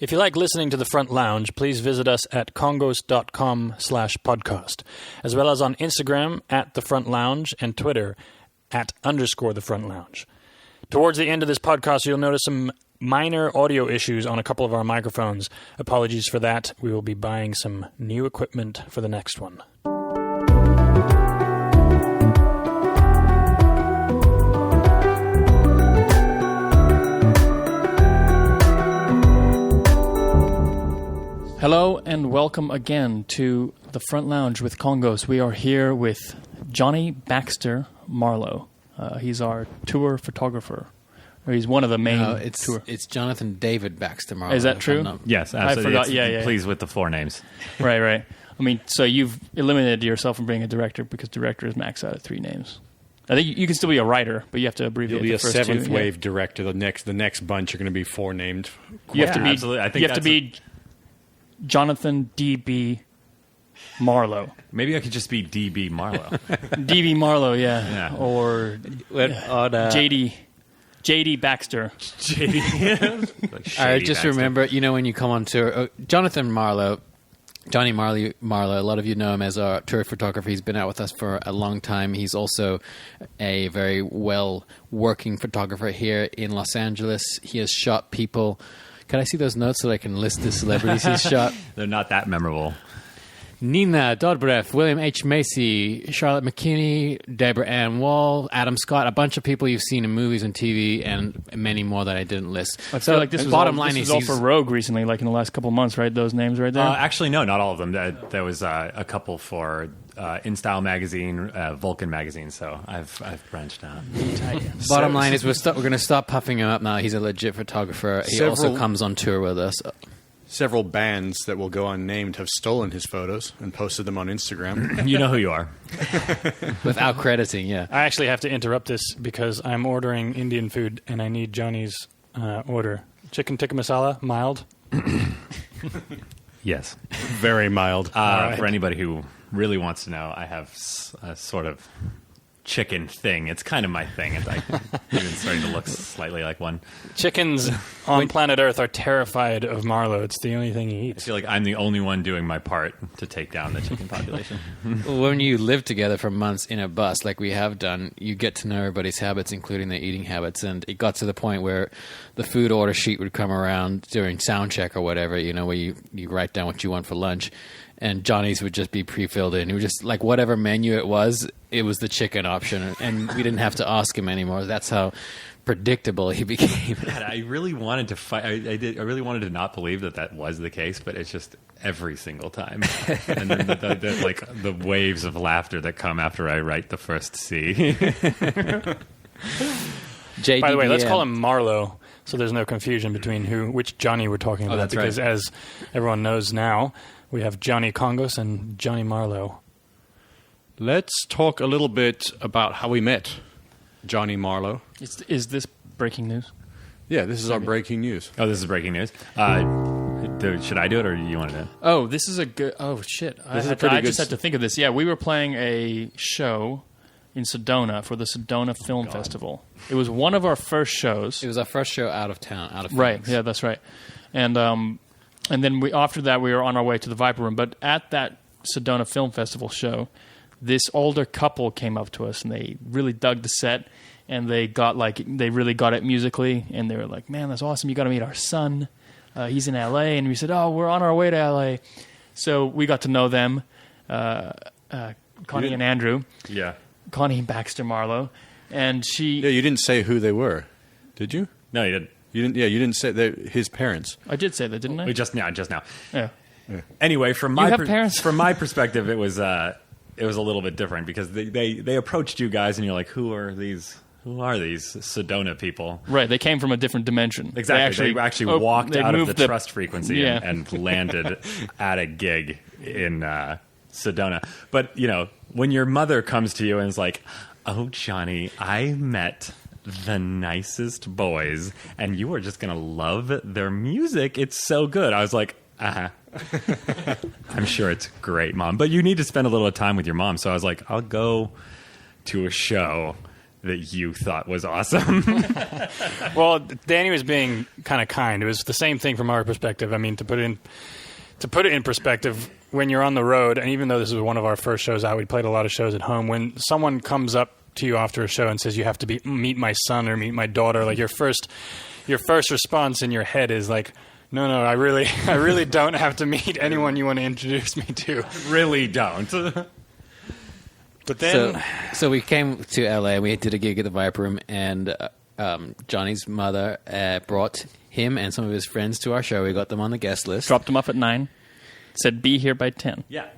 If you like listening to The Front Lounge, please visit us at kongos.com/podcast, as well as on Instagram at The Front Lounge and Twitter at _The Front Lounge. Towards the end of this podcast, you'll notice some minor audio issues on a couple of our microphones. Apologies for that. We will be buying some new equipment for the next one. Hello and welcome again to The Front Lounge with KONGOS. We are here with Jonny Baxter Marlow. He's our tour photographer. Or he's one of the main It's Jonathan David Baxter Marlow. Is that true? Yes, absolutely. I forgot. Pleased with the four names. Right. I mean, so you've eliminated yourself from being a director because director is maxed out at 3 names. I think you can still be a writer, but you have to abbreviate. You'll be the a first seventh 2. wave director. The next bunch are going to be 4 named. You have to be. Absolutely. I think you have to be Jonathan D.B. Marlow. Maybe I could just be D.B. Marlow. D.B. Marlow, yeah. Or J.D. Baxter. I just remember, when you come on tour, Jonny Marlow, a lot of you know him as our tour photographer. He's been out with us for a long time. He's also a very well-working photographer here in Los Angeles. He has shot people. Can I see those notes so that I can list the celebrities he's shot? They're not that memorable. Nina, Dobrev, William H. Macy, Charlotte McKinney, Deborah Ann Wall, Adam Scott, a bunch of people you've seen in movies and TV, and many more that I didn't list. I feel like this was bottom all, line this is was all for Rogue recently, like in the last couple of months, right? Those names right there? Actually, no, not all of them. There was a couple for InStyle magazine, Vulcan magazine, so I've branched out. Bottom line is we're going to stop puffing him up now. He's a legit photographer. He also comes on tour with us. Several bands that will go unnamed have stolen his photos and posted them on Instagram. You know who you are. Without crediting, yeah. I actually have to interrupt this because I'm ordering Indian food and I need Johnny's order. Chicken tikka masala, mild? Yes. Very mild. Right. For anybody who really wants to know, I have a sort of chicken thing. It's kind of my thing. It's even starting to look slightly like one. Chickens on planet Earth are terrified of Marlow. It's the only thing he I eats. feel like I'm the only one doing my part to take down the chicken population. When you live together for months in a bus, like we have done, you get to know everybody's habits, including their eating habits. And it got to the point where the food order sheet would come around during sound check or whatever, where you write down what you want for lunch. And Johnny's would just be pre-filled in. He would just, like, whatever menu it was the chicken option. And we didn't have to ask him anymore. That's how predictable he became. God, I really wanted to fight. I really wanted to not believe that was the case, but it's just every single time. And then the waves of laughter that come after I write the first C. By the way, let's call him Marlow so there's no confusion between which Jonny we're talking about. That's because right. As everyone knows now, we have Jonny KONGOS and Jonny Marlow. Let's talk a little bit about how we met Jonny Marlow. Is this breaking news? Yeah, this is our breaking news. Oh, this is breaking news. Should I do it or do you want to do it? Oh, this is a good... Oh, shit. I just had to think of this. Yeah, we were playing a show in Sedona for the Sedona Film Festival. It was one of our first shows. It was our first show out of town, out of Phoenix. Right, yeah, that's right. And then after that, we were on our way to the Viper Room. But at that Sedona Film Festival show, this older couple came up to us, and they really dug the set, and they really got it musically, and they were like, "Man, that's awesome! You got to meet our son. He's in L.A." And we said, "Oh, we're on our way to L.A." So we got to know them, Connie and Andrew. Yeah. Connie Baxter Marlow, and she. Yeah, you didn't say who they were, did you? No, you didn't. You didn't say his parents. I did say that, didn't I? Just now. Yeah. Anyway, from You have parents? from my perspective, it was a little bit different because they approached you guys and you're like, who are these Sedona people? Right, they came from a different dimension. Exactly. They actually walked out of the trust frequency yeah. and landed at a gig in Sedona. But, when your mother comes to you and is like, "Oh, Jonny, I met the nicest boys, and you are just going to love their music. It's so good." I was like, I'm sure it's great, Mom. But you need to spend a little time with your mom. So I was like, I'll go to a show that you thought was awesome? Well, Danny was being kind of kind. It was the same thing from our perspective. I mean, to put it in perspective, when you're on the road, and even though this was one of our first shows out, we played a lot of shows at home. When someone comes up to you after a show and says you have to meet my son or meet my daughter, like your first response in your head is like, no, I really don't have to meet anyone you want to introduce me to. Really don't. But then, so we came to LA. We did a gig at the Viper Room, and Johnny's mother brought him and some of his friends to our show. We got them on the guest list. Dropped them off at 9. Said, be here by 10. Yeah.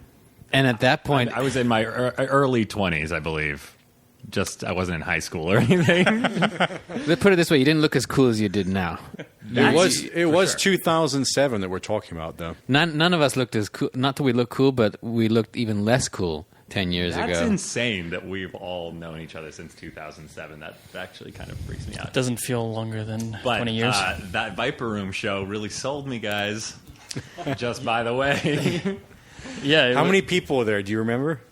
And at that point, I was in my early 20s, I believe. I wasn't in high school or anything. let's put it this way: you didn't look as cool as you did now. It was 2007 that we're talking about, though. None of us looked as cool. Not that we looked cool, but we looked even less cool 10 years ago. That's insane that we've all known each other since 2007. That actually kind of freaks me out. Doesn't feel longer than 20 years. That Viper Room show really sold me, guys. Just by the way. Yeah. How many people were there? Do you remember?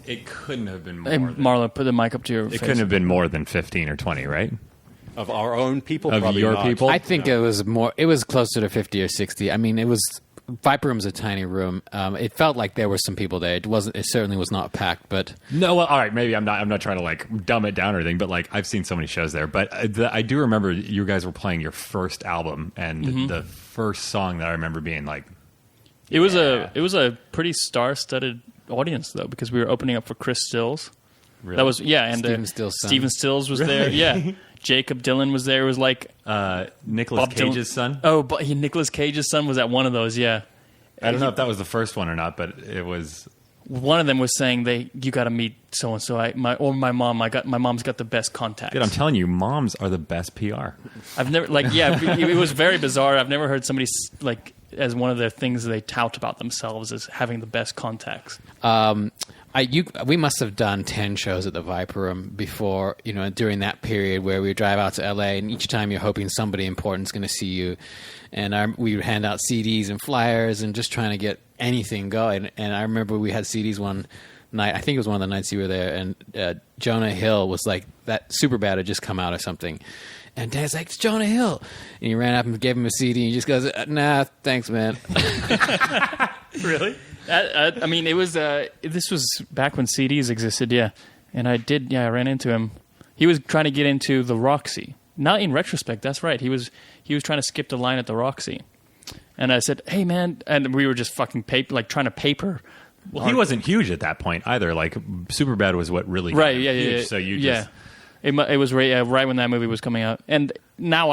It couldn't have been more. Hey, Marlow, put the mic up to your face. It couldn't have been more than 15 or 20, right? Of our own people? Of probably your not. people? I think it was more. It was closer to 50 or 60. I mean, it was. Viper Room's a tiny room. It felt like there were some people there. It wasn't. It certainly was not packed. But no, well, all right. Maybe I'm not trying to like dumb it down or anything. But like I've seen so many shows there. But I do remember you guys were playing your first album, and the first song that I remember being like, It was a pretty star-studded audience though, because we were opening up for Chris Stills. really? That was and Steven Stills' son. Steven Stills was there. Yeah, Jacob Dylan was there. It was like Nicolas Bob Cage's Dylan. son. Oh, but Nicolas Cage's son was at one of those. Yeah, I don't know if that was the first one or not, but it was. one of them was saying you got to meet so and so. My mom. My mom's got the best contacts. Dude, I'm telling you, moms are the best PR. I've never it was very bizarre. I've never heard somebody like as one of the things they tout about themselves as having the best contacts. we must have done 10 shows at the Viper Room before, during that period where we drive out to LA, and each time you're hoping somebody important's going to see you. And we would hand out CDs and flyers and just trying to get anything going. And I remember we had CDs one night. I think it was one of the nights you were there, and Jonah Hill was like, that Superbad had just come out or something. And Dad's like, it's Jonah Hill. And he ran up and gave him a CD, and he just goes, nah, thanks, man. Really? I mean, it was. This was back when CDs existed, yeah. And I ran into him. He was trying to get into the Roxy. Not in retrospect, that's right. He was trying to skip the line at the Roxy. And I said, hey, man. And we were just fucking trying to paper. Well, he wasn't huge at that point either. Like, Superbad was what really got Right, him yeah, huge. yeah. So you yeah. just... It was right when that movie was coming out. And now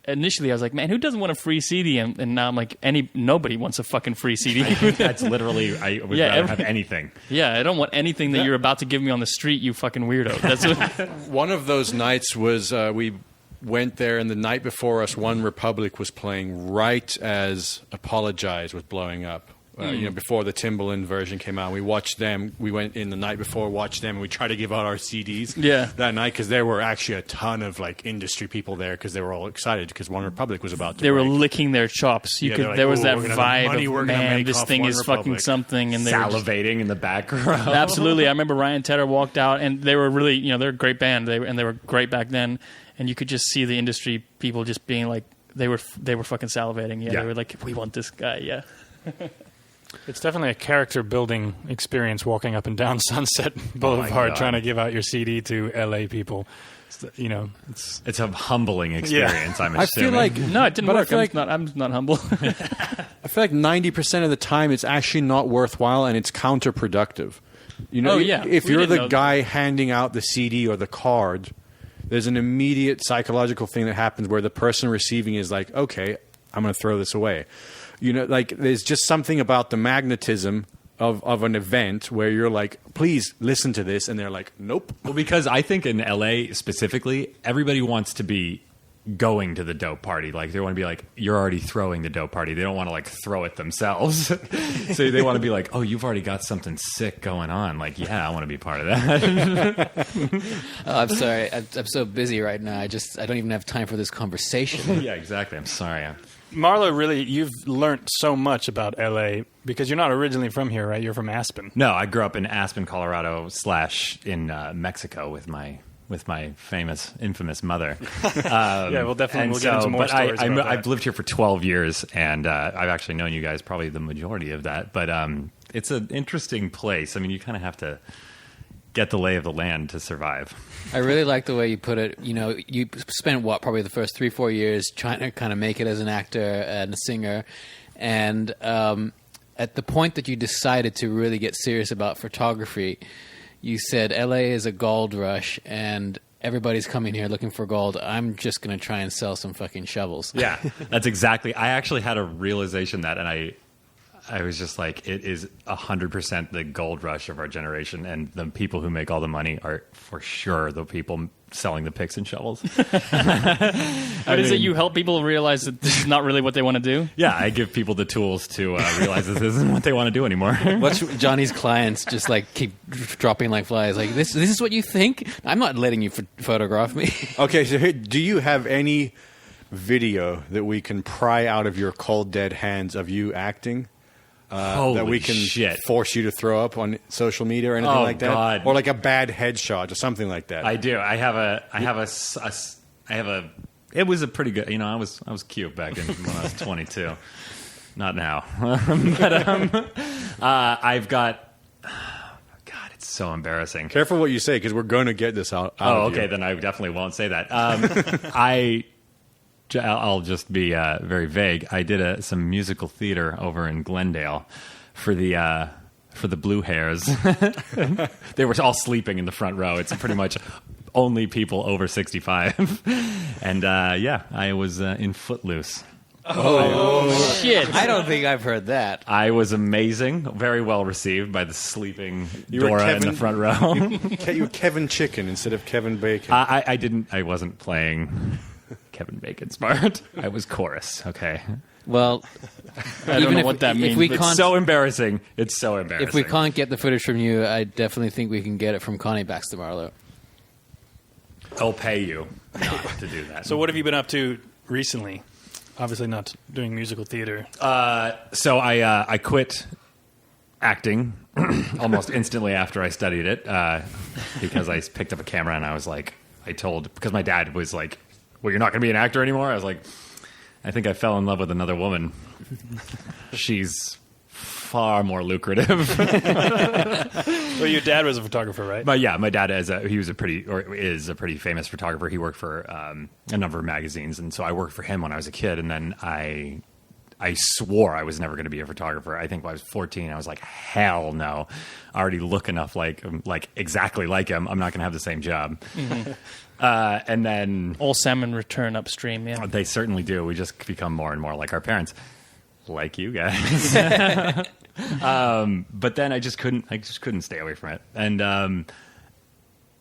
initially I was like, man, who doesn't want a free CD? And now I'm like, nobody wants a fucking free CD. That's literally, I would rather have anything. Yeah, I don't want anything that you're about to give me on the street, you fucking weirdo. That's what, One of those nights was we went there, and the night before us, One Republic was playing right as Apologize was blowing up. Before the Timbaland version came out, we watched them. We went in the night before, watched them, and we tried to give out our CDs that night because there were actually a ton of industry people there because they were all excited because One Republic was about to they were break. licking their chops. There was that vibe of, man, this thing is fucking something. And they were Salivating in the background. absolutely. I remember Ryan Tedder walked out, and they were really, they're a great band, they were great back then, and you could just see the industry people just being like, they were fucking salivating. Yeah, Yeah. they were like, we want this guy. Yeah. it's definitely a character-building experience walking up and down Sunset Boulevard God. trying to give out your CD to LA people. It's a humbling experience, I'm assuming. I feel like No, it didn't But I work. feel I'm not humble. I feel like 90% of the time it's actually not worthwhile and it's counterproductive. Oh, yeah. If We you're didn't the know guy handing out the CD or the card, there's an immediate psychological thing that happens where the person receiving is like, okay, I'm going to throw this away. There's just something about the magnetism of an event where you're like, please listen to this, and they're like, nope. Well, because I think in LA specifically, everybody wants to be going to the dope party. Like, they want to be like, you're already throwing the dope party. They don't want to throw it themselves. So they want to be like, oh, you've already got something sick going on. Like, yeah, I want to be part of that. Oh, I'm sorry. I'm so busy right now. I don't even have time for this conversation. Yeah, exactly. I'm sorry. Marlow, really, you've learned so much about LA because you're not originally from here, right? You're from Aspen. No, I grew up in Aspen, Colorado / in Mexico with my with my infamous mother. Yeah, we'll get into more stories about that. I've lived here for 12 years, and I've actually known you guys probably the majority of that. But it's an interesting place. I mean, you kind of have to get the lay of the land to survive. I really like the way you put it. You know, you spent probably the first 3-4 years trying to kind of make it as an actor and a singer, and at the point that you decided to really get serious about photography, you said LA is a gold rush and everybody's coming here looking for gold. I'm just going to try and sell some fucking shovels. Yeah, that's exactly. I actually had a realization that, and I was just like, it is 100% the gold rush of our generation, and the people who make all the money are for sure the people selling the picks and shovels. But is it you help people realize that this is not really what they want to do? Yeah, I give people the tools to realize this isn't what they want to do anymore. Watch Johnny's clients just like keep dropping like flies. Like, this is what you think? I'm not letting you photograph me. Okay, so here, do you have any video that we can pry out of your cold dead hands of you acting? That we can force you to throw up on social media or anything like that, God. or like a bad headshot or something like that. I do. I have a. It was a pretty good. You know, I was cute back when I was 22. Not now, but I've got. God, it's so embarrassing. Careful what you say, because we're going to get this out. Oh, okay. Then I definitely won't say that. I'll just be very vague. I did some musical theater over in Glendale for the Blue Hairs. They were all sleeping in the front row. It's pretty much only people over 65. And I was in Footloose. Oh, shit. I don't think I've heard that. I was amazing. Very well received by the sleeping Dora in the front row. You were Kevin Chicken instead of Kevin Bacon. I wasn't playing Kevin Bacon's part. I was chorus. Okay. Well, I don't know what that means. It's so embarrassing. It's so embarrassing. If we can't get the footage from you, I definitely think we can get it from Connie Baxter Marlow. I'll pay you not to do that. So what have you been up to recently? Obviously not doing musical theater. So I quit acting almost instantly after I studied it because I picked up a camera and I was like, because my dad was like, well, you're not going to be an actor anymore? I was like, I think I fell in love with another woman. She's far more lucrative. Well, your dad was a photographer, right? But yeah, my dad is a pretty famous photographer. He worked for a number of magazines, and so I worked for him when I was a kid, and then I swore I was never going to be a photographer. I think when I was 14, I was like, hell no. I already look enough like exactly like him. I'm not going to have the same job. Mm-hmm. And then all salmon return upstream. Yeah, they certainly do. We just become more and more like our parents, like you guys. But then I just couldn't stay away from it. And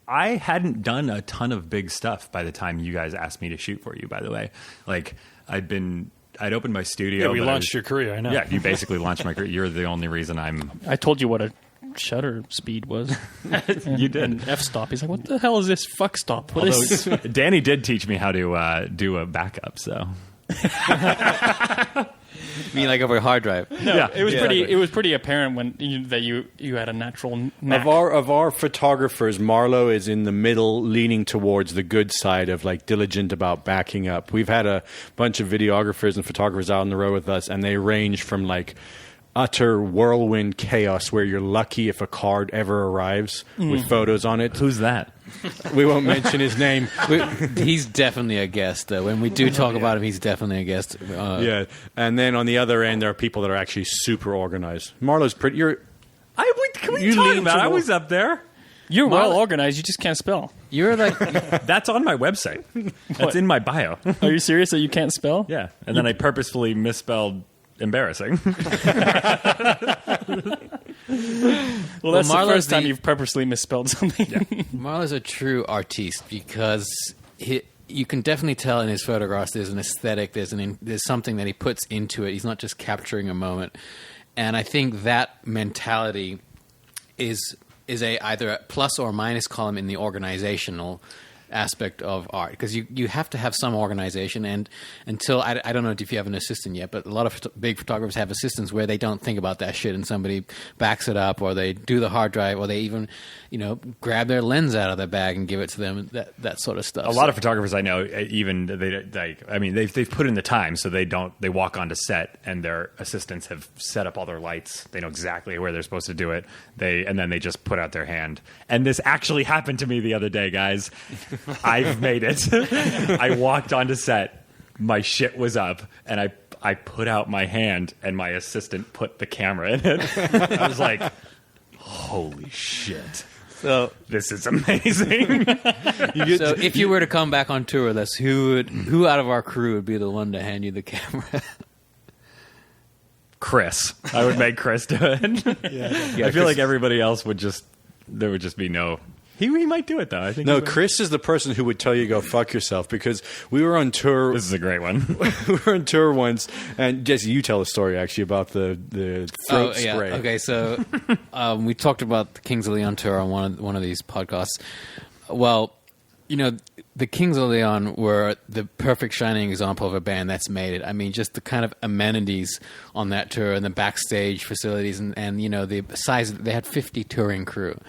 I hadn't done a ton of big stuff by the time you guys asked me to shoot for you. By the way, like I'd opened my studio. Yeah, we launched your career. I know. Yeah, you basically launched my career. You're the only reason I told you what a shutter speed was. You did. And f-stop. He's like, what the hell is this fuck stop? What is this? Danny did teach me how to do a backup, so. You mean like over a hard drive? No, yeah, it was pretty apparent that you had a natural knack. Of our photographers, Marlow is in the middle, leaning towards the good side of like diligent about backing up. We've had a bunch of videographers and photographers out on the road with us, and they range from like utter whirlwind chaos where you're lucky if a card ever arrives with photos on it. Who's that? We won't mention his name. He's definitely a guest, though. When we do talk about him, he's definitely a guest. Yeah. And then on the other end, there are people that are actually super organized. Marlow's pretty... Can we talk about? I was up there. You're well organized. You just can't spell. You're like... That's on my website. That's in my bio. Are you serious that you can't spell? Yeah. And then I purposefully misspelled embarrassing. Well, that's the first time you've purposely misspelled something. Yeah. Marlow's a true artiste because you can definitely tell in his photographs there's an aesthetic, there's something that he puts into it. He's not just capturing a moment. And I think that mentality is either a plus or minus column in the organizational aspect of art, because you have to have some organization. And until I don't know if you have an assistant yet, but a lot of big photographers have assistants where they don't think about that shit, and somebody backs it up, or they do the hard drive, or they even grab their lens out of their bag and give it to them. That sort of stuff. A lot of photographers I know, even they've put in the time, so they walk onto set and their assistants have set up all their lights. They know exactly where they're supposed to do it. And then they just put out their hand. And this actually happened to me the other day, guys. I've made it. I walked onto set, my shit was up, and I put out my hand, and my assistant put the camera in it. I was like, holy shit. So this is amazing. So if you were to come back on tour with us, who out of our crew would be the one to hand you the camera? Chris. I would make Chris do it. Yeah, I feel like everybody else there would just be no. He might do it though. I think. No, Chris is the person who would tell you go fuck yourself, because we were on tour. This is a great one. We were on tour once, and Jesse, you tell a story actually about the throat spray. Okay, so we talked about the Kings of Leon tour on one of these podcasts. Well, the Kings of Leon were the perfect shining example of a band that's made it. I mean, just the kind of amenities on that tour and the backstage facilities and the size. They had 50 touring crew.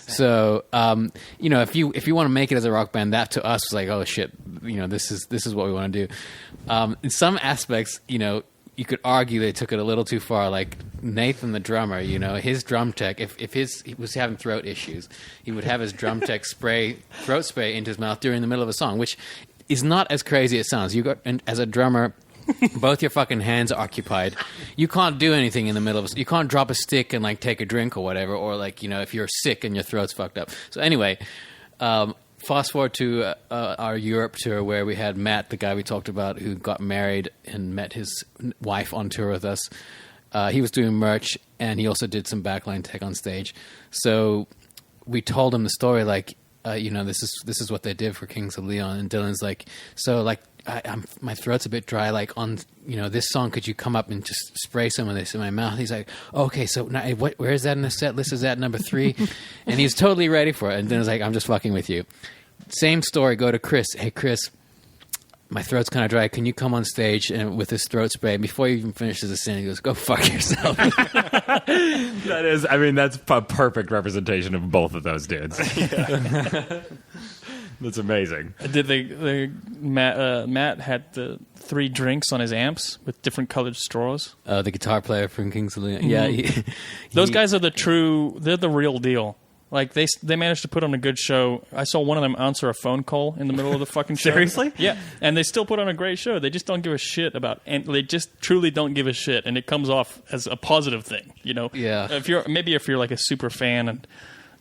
So, if you want to make it as a rock band, that to us was like, oh shit, this is what we want to do. In some aspects, you could argue they took it a little too far. Like Nathan, the drummer, his drum tech, if he was having throat issues, he would have his drum tech throat spray into his mouth during the middle of a song, which is not as crazy as it sounds. And as a drummer, both your fucking hands are occupied. You can't do anything in the middle of you can't drop a stick and take a drink or whatever, or if you're sick and your throat's fucked up. So anyway, fast forward to our Europe tour where we had Matt, the guy we talked about, who got married and met his wife on tour with us. He was doing merch, and he also did some backline tech on stage. So we told him the story, this is what they did for Kings of Leon, and Dylan's like, so my throat's a bit dry. On this song, could you come up and just spray some of this in my mouth? He's like, okay, so now, where is that in the set list? Is that number 3? And he's totally ready for it. And Dylan's like, I'm just fucking with you. Same story. Go to Chris. Hey, Chris, my throat's kind of dry. Can you come on stage and with this throat spray? And before he even finishes the scene, he goes, go fuck yourself. That's a perfect representation of both of those dudes. That's amazing. Did Matt had the 3 drinks on his amps with different colored straws? The guitar player from Kings of Leon. Mm-hmm. Yeah. Those guys are they're the real deal. They managed to put on a good show. I saw one of them answer a phone call in the middle of the fucking show. Seriously? Yeah. And they still put on a great show. They just don't give a shit and they just truly don't give a shit, and it comes off as a positive thing, Yeah. If you're like a super fan and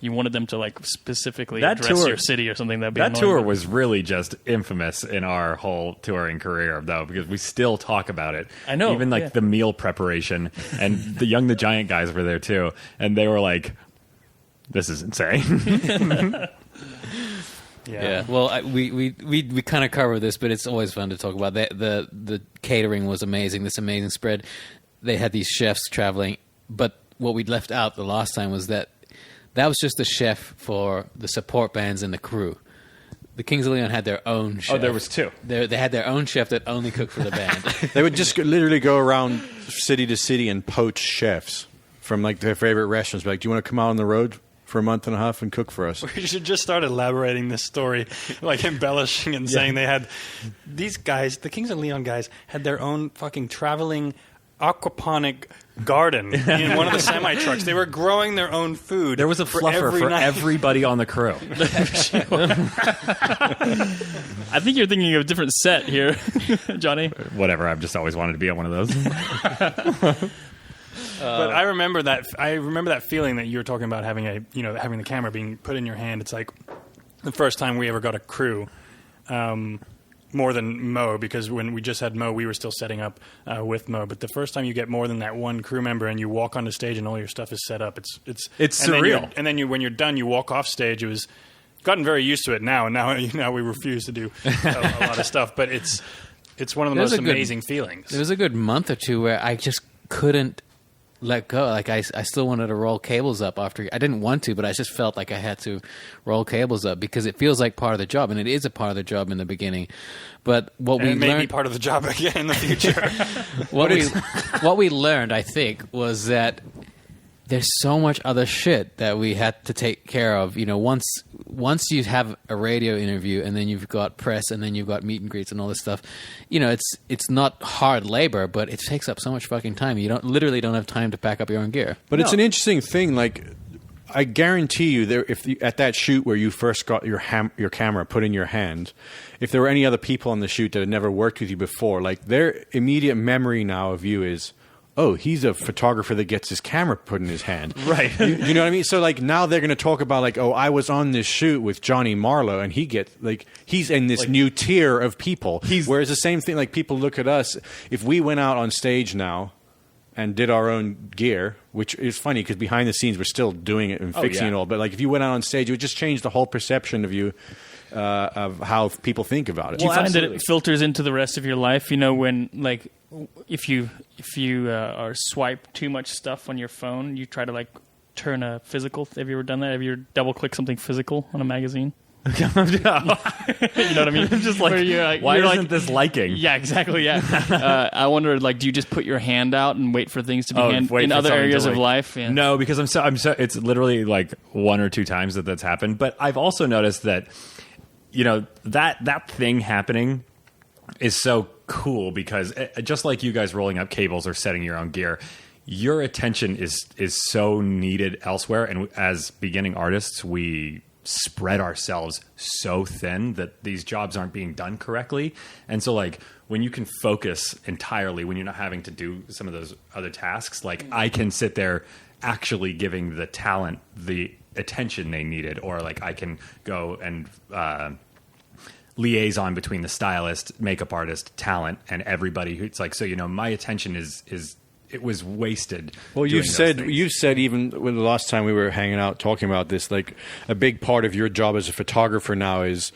you wanted them to specifically that address tour, your city or something, that'd be that annoying. tour was really just infamous in our whole touring career, though, because we still talk about it. I know, even the meal preparation, and the Young the Giant guys were there too, and they were like, "This is insane." Yeah. Well, we kind of cover this, but it's always fun to talk about. The catering was amazing. This amazing spread. They had these chefs traveling, but what we left out the last time was that was just the chef for the support bands and the crew. The Kings of Leon had their own chef. Oh, there was 2. They had their own chef that only cooked for the band. They would just literally go around city to city and poach chefs from their favorite restaurants. Be like, do you want to come out on the road for a month and a half and cook for us? We should just start elaborating this story, embellishing and saying they had these guys, the Kings of Leon guys, had their own fucking traveling aquaponic garden in one of the semi trucks. They were growing their own food. There was a fluffer for everybody on the crew. I think you're thinking of a different set here, Johnny. Whatever. I've just always wanted to be on one of those. But I remember that feeling that you were talking about, having having the camera being put in your hand. It's like the first time we ever got a crew. More than Mo, because when we just had Mo, we were still setting up with Mo. But the first time you get more than that one crew member and you walk onto stage and all your stuff is set up, it's surreal. And then when you're done, you walk off stage. It was gotten very used to it now, and now we refuse to do a lot of stuff. But it's one of the most amazing feelings. There was a good month or two where I just couldn't let go. Like I still wanted to roll cables up after. I didn't want to, but I just felt like I had to roll cables up because it feels like part of the job, and it is a part of the job in the beginning. But what we may be learned, part of the job again in the future. what we learned, I think, was that there's so much other shit that we had to take care of. You know, once you have a radio interview and then you've got press and then you've got meet and greets and all this stuff, you know, it's not hard labor, but it takes up so much fucking time. You literally don't have time to pack up your own gear. But it's an interesting thing. Like, I guarantee you, at that shoot where you first got your camera put in your hand, if there were any other people on the shoot that had never worked with you before, like their immediate memory now of you is, oh, he's a photographer that gets his camera put in his hand. Right. You know what I mean? So, like, now they're going to talk about, like, oh, I was on this shoot with Jonny Marlow, and he's in this new tier of people. Whereas the same thing, like, people look at us. If we went out on stage now and did our own gear, which is funny because behind the scenes we're still doing it and fixing it all. But, like, if you went out on stage, it would just change the whole perception of you. Of how people think about it. Do you find that it filters into the rest of your life? You know, when like if you are swipe too much stuff on your phone, you try to like turn a physical. Have you ever done that? Have you ever double clicked something physical on a magazine? You know what I mean? Just like, why isn't this liking? Yeah, exactly. Yeah. I wonder, like, do you just put your hand out and wait for things to be in other areas of life? Yeah. No, because I'm so. It's literally like 1 or 2 times that's happened. But I've also noticed that, you know, that thing happening is so cool because just like you guys rolling up cables or setting your own gear, your attention is so needed elsewhere. And as beginning artists, we spread ourselves so thin that these jobs aren't being done correctly. And so, like, when you can focus entirely, when you're not having to do some of those other tasks, like, I can sit there actually giving the talent the attention they needed, or like I can go and liaison between the stylist, makeup artist, talent, and everybody who's like, so, you know, my attention is it was wasted. Well, you said even when the last time we were hanging out talking about this, like, a big part of your job as a photographer now is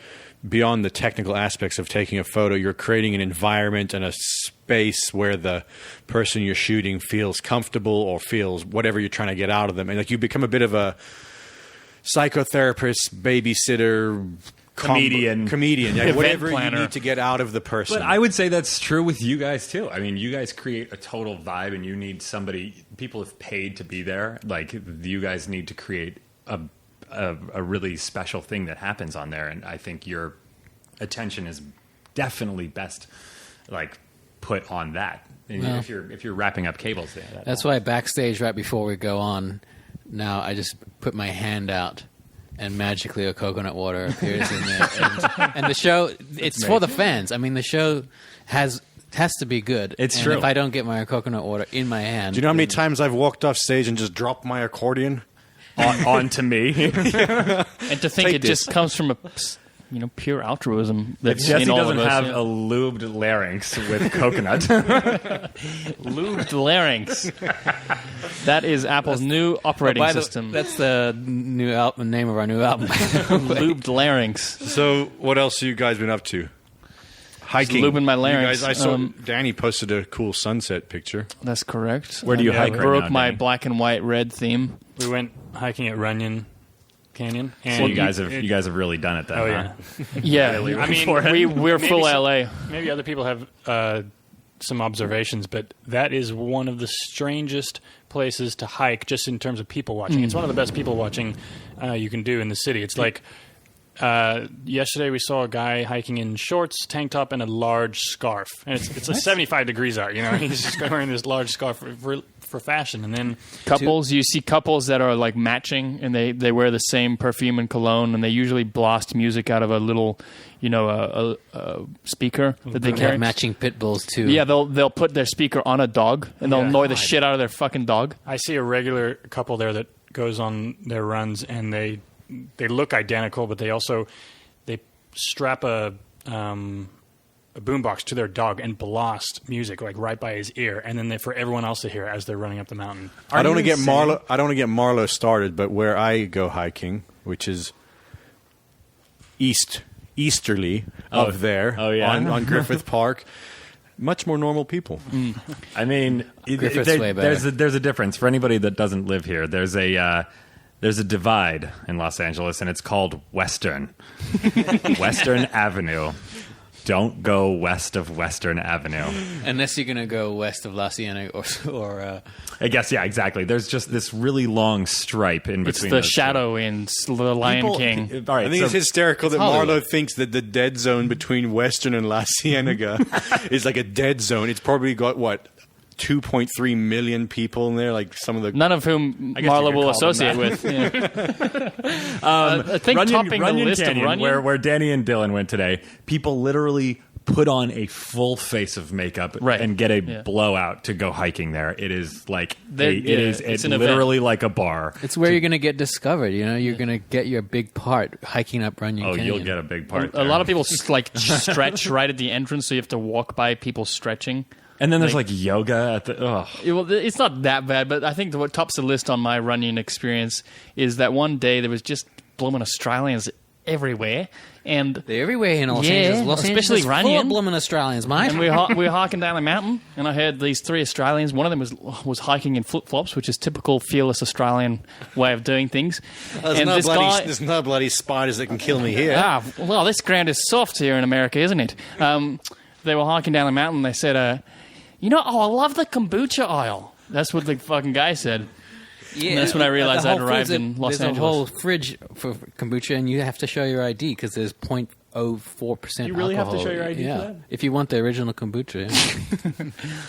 beyond the technical aspects of taking a photo, you're creating an environment and a space where the person you're shooting feels comfortable or feels whatever you're trying to get out of them. And like, you become a bit of a psychotherapist, babysitter, comedian, like whatever planner. You need to get out of the person. But I would say that's true with you guys too. I mean, you guys create a total vibe, and you need somebody. People have paid to be there. Like, you guys need to create a really special thing that happens on there, and I think your attention is definitely best like put on that. And well, if you're wrapping up cables, that's why backstage right before we go on. Now I just put my hand out, and magically a coconut water appears in there. And the show, it's for the fans. I mean, the show has to be good. It's and true. If I don't get my coconut water in my hand, do you know how many times I've walked off stage and just dropped my accordion onto me? And to think it just comes from a pure altruism. That's Jesse in all doesn't of us, have a lubed larynx with coconut. Lubed larynx. That is Apple's new operating system. That's the new name of our new album. Lubed larynx. So, what else have you guys been up to? Hiking. Lubing my larynx. You guys, I saw Danny posted a cool sunset picture. That's correct. Where do you hike right now, broke my Danny? black and white red theme. We went hiking at Runyon Canyon. And So you guys have really done it then. Oh, huh? yeah. Yeah. I mean, we're full LA. Maybe other people have some observations, but that is one of the strangest places to hike just in terms of people watching. It's one of the best people watching you can do in the city. It's like yesterday we saw a guy hiking in shorts, tank top, and a large scarf. And it's like 75 degrees out, you know. He's just wearing this large scarf for fashion. And then you see couples that are like matching, and they wear the same perfume and cologne, and they usually blast music out of a little, a speaker that they They carry. have matching pit bulls too. Yeah, they'll put their speaker on a dog, and they'll annoy the shit out of their fucking dog. I see a regular couple there that goes on their runs, and they look identical, but they strap a boombox to their dog and blast music like right by his ear, and then for everyone else to hear as they're running up the mountain. I don't want to get Marlow started, but where I go hiking, which is easterly of there, Oh, yeah? on Griffith Park, much more normal people. I mean, Griffith's way better. there's a difference for anybody that doesn't live here. There's a divide in Los Angeles, and it's called Western. Western Avenue. Don't go west of Western Avenue. Unless you're going to go west of La Cienega or I guess, yeah, exactly. There's just this really long stripe in It's between. the those shadow in The Lion King. All right, I think so- it's hysterical that Hollywood. Marlow thinks that the dead zone between Western and La Cienega is like a dead zone. It's probably got, 2.3 million people in there, like some of the... None of whom I guess Marlow you will could call them associate with. Yeah. I think topping the list Canyon, of Runyon. where Danny and Dylan went today, people literally put on a full face of makeup Right. and get a Yeah. blowout to go hiking there. It is like It's it's an literally like a bar. it's where you're going to get discovered. You know, you're going to get your big part hiking up Runyon Oh, Canyon. you'll get a big part. A lot of people stretch right at the entrance, so you have to walk by people stretching. and then there's like yoga at the. Oh, Well, it's not that bad, but I think what tops the list on my Runyon experience is that one day there was just blooming Australians everywhere, and They're everywhere in Los Yeah, Angeles. Los especially Angeles full Runyon. of blooming Australians, mate. we were hiking down the mountain, and I heard these three Australians. One of them was hiking in flip flops, which is typical fearless Australian way of doing things. And this guy, there's no bloody spiders that can kill me here. well, this ground is soft here in America, isn't it? They were hiking down the mountain. They said, I love the kombucha aisle. That's what the fucking guy said. Yeah, And that's when I realized the I'd whole arrived fridge- in Los There's Angeles. a whole fridge for kombucha, and you have to show your ID because there's 0.04% You really have to alcohol. show your ID for Yeah, that? if you want the original kombucha.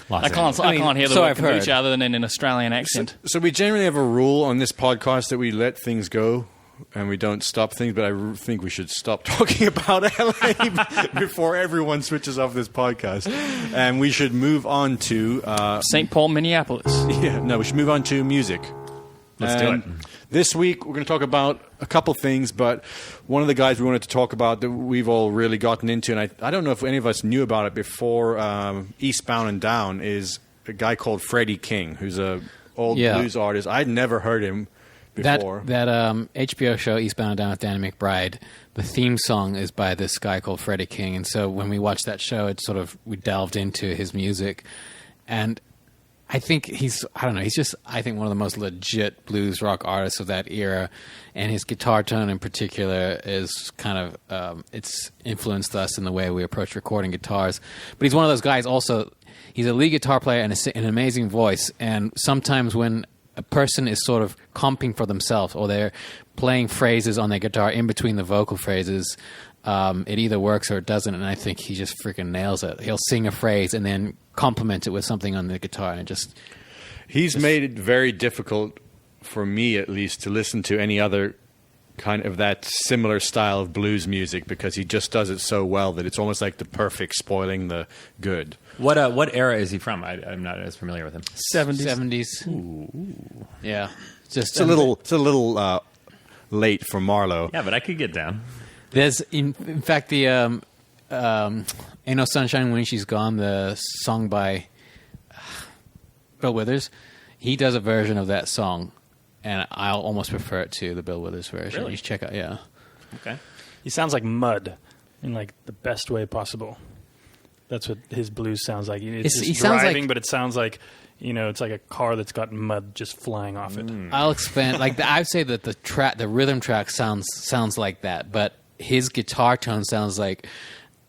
Yeah. I can't hear the so word I've heard. kombucha other than in an Australian accent. So we generally have a rule on this podcast that we let things go and we don't stop things, but I think we should stop talking about LA before everyone switches off this podcast. And we should move on to... St. Paul, Minneapolis. we should move on to music. Let's do it. This week, we're going to talk about a couple things, but one of the guys we wanted to talk about that we've all really gotten into, and I don't know if any of us knew about it before Eastbound and Down, is a guy called Freddie King, who's a old blues artist. I'd never heard him before. That HBO show Eastbound and Down with Danny McBride, the theme song is by this guy called Freddie King, and so when we watched that show, we delved into his music, and I think he's one of the most legit blues rock artists of that era, and his guitar tone in particular is kind of it's influenced us in the way we approach recording guitars. But he's one of those guys also, he's a lead guitar player and an amazing voice, and sometimes when a person is sort of comping for themselves or they're playing phrases on their guitar in between the vocal phrases, it either works or it doesn't, and I think he just freaking nails it. He'll sing a phrase and then complement it with something on the guitar, and He's made it very difficult for me, at least, to listen to any other kind of that similar style of blues music because he just does it so well that it's almost like the perfect spoiling the good. What era is he from? I'm not as familiar with him. 70s. Ooh. Yeah, just It's a little late for Marlow. Yeah, but I could get down. There's in fact the Ain't No Sunshine When She's Gone, the song by Bill Withers. He does a version of that song, and I'll almost prefer it to the Bill Withers version. Really? You should check out, yeah. Okay. He sounds like mud in like the best way possible. That's what his blues sounds like. It's he just sounds driving, like- but it sounds like, it's like a car that's got mud just flying off it. I'll expand. I'd say that the rhythm track sounds like that, but his guitar tone sounds like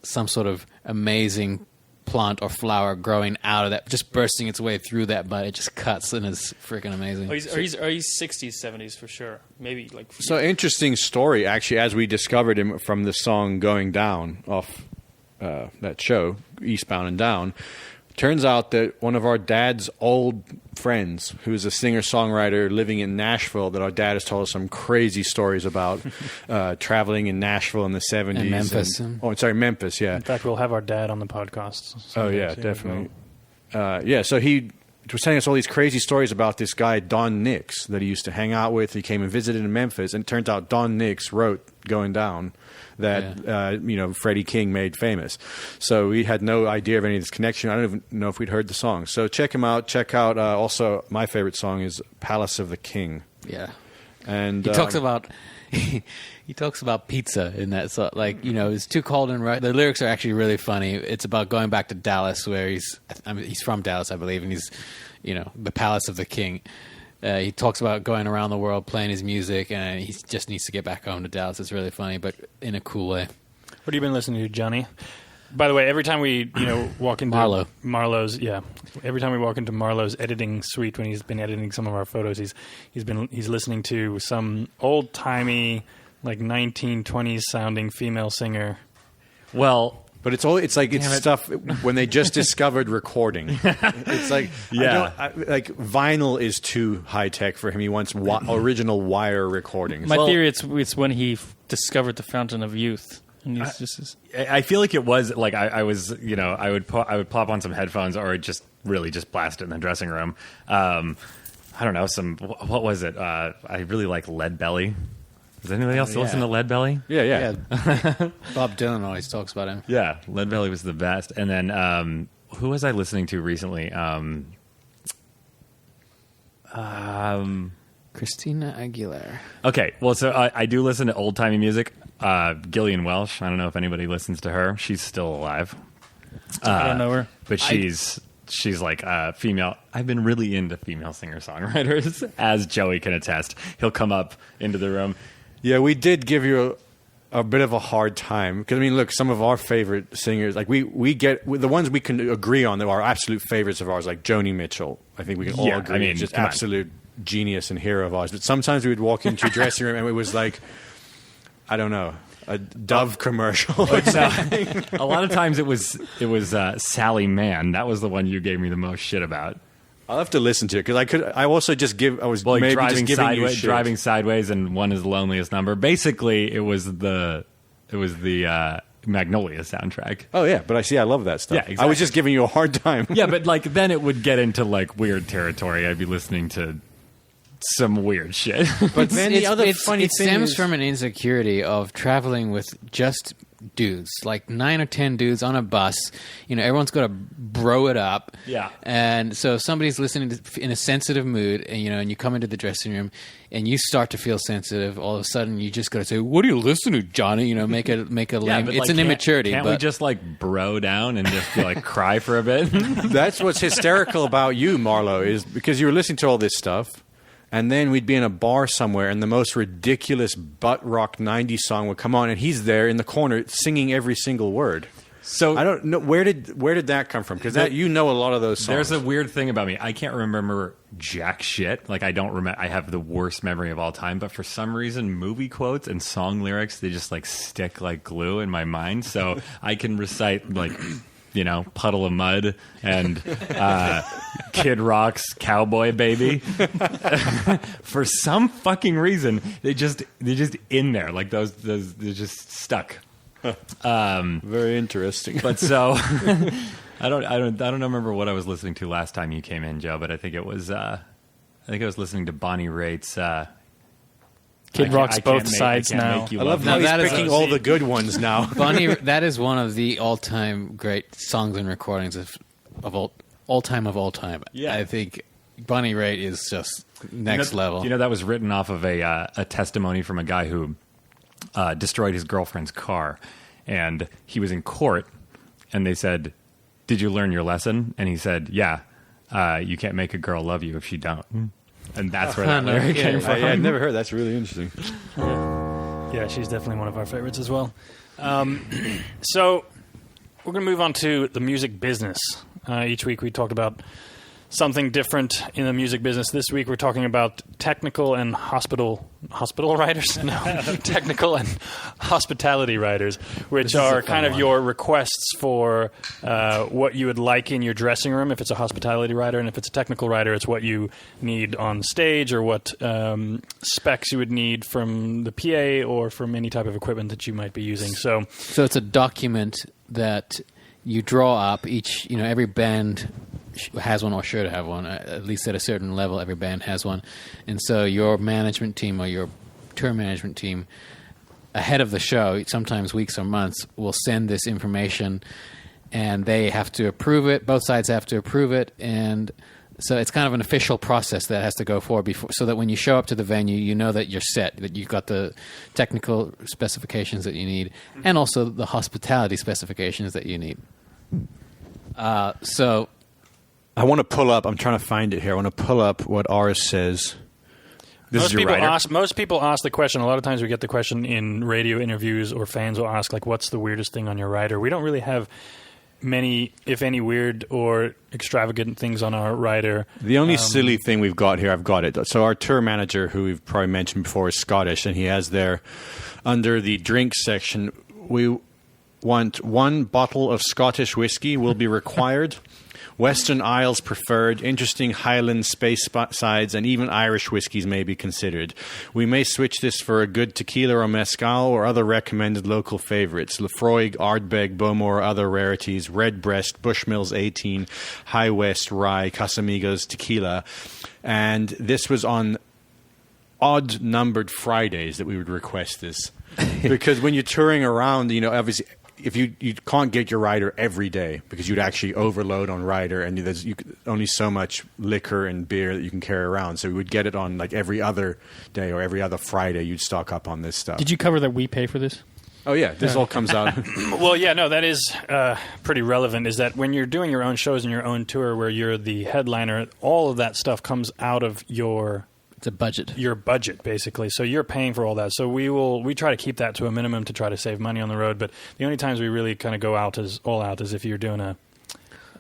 some sort of amazing plant or flower growing out of that, just bursting its way through that, but it just cuts and is freaking amazing. He's 60s, 70s for sure. Maybe like. So interesting story, actually, as we discovered him from the song Going Down off that show, Eastbound and Down. Turns out that one of our dad's old friends, who is a singer-songwriter living in Nashville, that our dad has told us some crazy stories about traveling in Nashville in the 70s. And Memphis. Memphis, yeah. In fact, we'll have our dad on the podcast. Oh, yeah, definitely. So he was telling us all these crazy stories about this guy, Don Nix, that he used to hang out with. He came and visited in Memphis, and it turns out Don Nix wrote Going Down that, Freddie King made famous. So we had no idea of any of this connection. I don't even know if we'd heard the song. So check him out. Check out also my favorite song is Palace of the King. Yeah. And He talks about he talks about pizza in that song. Like, it's too cold and right. The lyrics are actually really funny. It's about going back to Dallas, where he's from Dallas, I believe, and he's, the palace of the king. He talks about going around the world playing his music, and he just needs to get back home to Dallas. It's really funny, but in a cool way. What have you been listening to, Johnny? By the way, every time we walk into Marlow's, every time we walk into Marlow's editing suite when he's been editing some of our photos, he's listening to some old timey, like 1920s sounding female singer. Well. But it's stuff when they just discovered recording. It's like, like vinyl is too high tech for him. He wants original wire recordings. My theory, it's when he discovered the Fountain of Youth. And he's just I feel like it was like I was, I would plop on some headphones or just blast it in the dressing room. I don't know, what was it? I really like Lead Belly. Does anybody else listen to Lead Belly? Yeah. Bob Dylan always talks about him. Yeah, Lead Belly was the best. And then who was I listening to recently? Christina Aguilera. Okay, well, so I do listen to old-timey music. Gillian Welsh, I don't know if anybody listens to her. She's still alive. I don't know her. But she's like female. I've been really into female singer-songwriters, as Joey can attest. He'll come up into the room. Yeah, we did give you a bit of a hard time. Because, look, some of our favorite singers, like we get the ones we can agree on that are absolute favorites of ours, like Joni Mitchell. I think we can all agree. Just absolute genius and hero of ours. But sometimes we would walk into a dressing room and it was like, I don't know, a Dove commercial. A lot of times it was Sally Mann. That was the one you gave me the most shit about. I'll have to listen to it because I was maybe driving just giving you shit. Driving Sideways and One Is the Loneliest Number. Basically, it was the Magnolia soundtrack. Oh yeah, but I love that stuff. Yeah, exactly. I was just giving you a hard time. Yeah, but then it would get into weird territory. I'd be listening to some weird shit. But then the other funny it thing stems is, from an insecurity of traveling with just dudes, like 9 or 10 dudes on a bus. Everyone's got to bro it up. Yeah. And so if somebody's listening in a sensitive mood, and you come into the dressing room and you start to feel sensitive, all of a sudden you just got to say, "What are you listening to, Johnny?" Make a lame. It's an immaturity. Can't we just bro down and just be cry for a bit? That's what's hysterical about you, Marlow, is because you were listening to all this stuff. And then we'd be in a bar somewhere, and the most ridiculous butt rock 90s song would come on, and he's there in the corner singing every single word. So I don't know where did that come from? Because a lot of those songs. There's a weird thing about me. I can't remember jack shit. I don't remember. I have the worst memory of all time. But for some reason, movie quotes and song lyrics, they just stick like glue in my mind. So I can recite Puddle of Mud and Kid Rock's Cowboy Baby. For some fucking reason, they're just in there. Those they're just stuck. Very interesting. But so I don't remember what I was listening to last time you came in, Joe. But I think it was I was listening to Bonnie Raitt's. Kid Rock's Both Sides Now. I love how he's picking all the good ones now. Bonnie, that is one of the all-time great songs and recordings of all time. Yeah. I think Bonnie Raitt is just next level. That was written off of a testimony from a guy who destroyed his girlfriend's car, and he was in court, and they said, "Did you learn your lesson?" And he said, "Yeah, you can't make a girl love you if she don't." And that's where that lyric came from. I've never heard. That's really interesting. Yeah, she's definitely one of our favorites as well. So we're going to move on to the music business. Each week we talk about something different in the music business. This week we're talking about technical and hospital writers? No, technical and hospitality writers, which are kind of your requests for what you would like in your dressing room if it's a hospitality writer, and if it's a technical writer, it's what you need on stage or what specs you would need from the PA or from any type of equipment that you might be using. So it's a document that you draw up. Every band has one or should have one, at least at a certain level. Every band has one. And so your management team or your tour management team ahead of the show, sometimes weeks or months, will send this information, and they have to approve it. Both sides have to approve it, and So it's kind of an official process that has to go forward before, so that when you show up to the venue, you know that you're set, that you've got the technical specifications that you need, and also the hospitality specifications that you need. So I want to pull up. I'm trying to find it here. I want to pull up what ours says. This is your writer? Most people ask the question. A lot of times we get the question in radio interviews, or fans will ask, like, what's the weirdest thing on your rider? We don't really have many, if any, weird or extravagant things on our rider. The only silly thing we've got here, I've got it. So our tour manager, who we've probably mentioned before, is Scottish, and he has there, under the drinks section, we want 1 bottle of Scottish whiskey will be required. Western Isles preferred, interesting Highland space sides, and even Irish whiskies may be considered. We may switch this for a good tequila or mezcal or other recommended local favorites. Lefroy, Ardbeg, Bowmore, other rarities, Redbreast, Bushmills 18, High West, Rye, Casamigos, tequila. And this was on odd-numbered Fridays that we would request this. Because when you're touring around, obviously, if you can't get your rider every day because you'd actually overload on rider, and there's only so much liquor and beer that you can carry around. So we would get it on like every other day or every other Friday. You'd stock up on this stuff. Did you cover that we pay for this? Oh yeah, this all comes out. Well, yeah, no, that is pretty relevant. Is that when you're doing your own shows and your own tour, where you're the headliner, all of that stuff comes out of your. it's a budget. Your budget, basically. So you're paying for all that. So we try to keep that to a minimum to try to save money on the road. But the only times we really kind of go out is if you're doing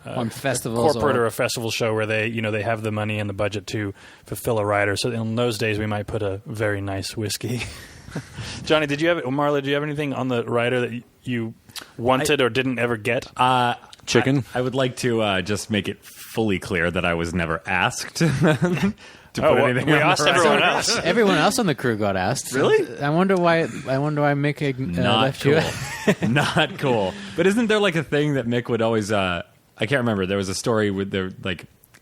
on festivals, a corporate or a festival show where they have the money and the budget to fulfill a rider. So in those days, we might put a very nice whiskey. Johnny, Marlow, did you have anything on the rider that you wanted or didn't ever get? Chicken? I would like to just make it fully clear that I was never asked. We asked everyone else. Everyone else on the crew got asked. Really? I wonder why Mick Not left cool. you. Not cool. But isn't there like a thing that Mick would always? I can't remember. There was a story with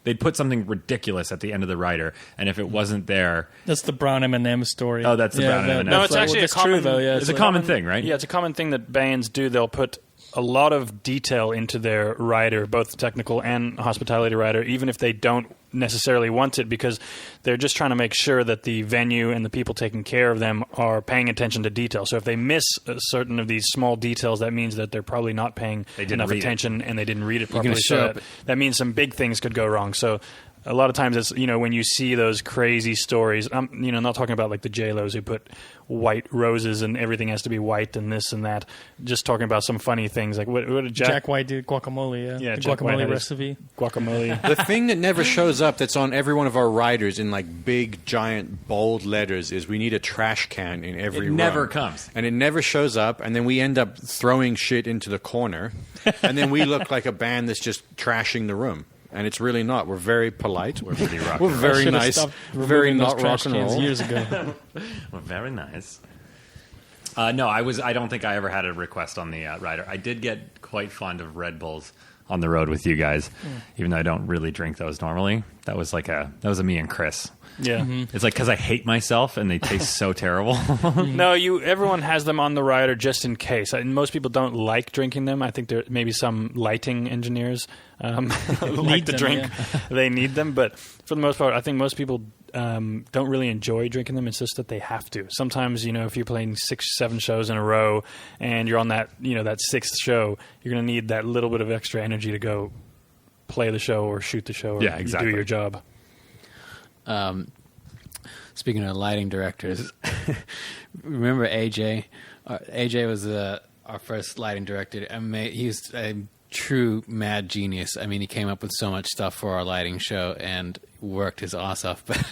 they'd put something ridiculous at the end of the rider, and if it wasn't there, that's the Brown M&M story. Oh, that's the Brown M&M. No, it's actually true though. Yeah, it's a common thing, right? Yeah, it's a common thing that bands do. They'll put a lot of detail into their rider, both technical and hospitality rider, even if they don't necessarily want it, because they're just trying to make sure that the venue and the people taking care of them are paying attention to detail. So if they miss certain of these small details, that means that they're probably not paying enough attention and they didn't read it properly. So that means some big things could go wrong. So a lot of times it's, when you see those crazy stories, I'm, not talking about like the J-Los who put white roses and everything has to be white and this and that. Just talking about some funny things like what did Jack White did guacamole, yeah, the Jack guacamole White recipe. Guacamole. The thing that never shows up that's on every one of our riders in like big, giant, bold letters is we need a trash can in every run. It never comes. And it never shows up, and then we end up throwing shit into the corner, and then we look like a band that's just trashing the room. And it's really not. We're very polite. We're pretty rock. We're very nice. Very not rock and roll. Years ago. We're very nice. No, I don't think I ever had a request on the rider. I did get quite fond of Red Bulls on the road with you guys, even though I don't really drink those normally. That was a me and Chris. Yeah, It's like because I hate myself and they taste so terrible. No, everyone has them on the rider just in case. And most people don't like drinking them. I think there maybe some lighting engineers like to drink. Yeah. They need them, but for the most part, I think most people don't really enjoy drinking them. It's just that they have to. Sometimes, if you're playing 6-7 shows in a row and you're on that, that 6th show, you're going to need that little bit of extra energy to go play the show or shoot the show or do your job. Speaking of lighting directors, remember AJ? AJ was our first lighting director. He's a true mad genius. I mean, he came up with so much stuff for our lighting show and worked his ass off. But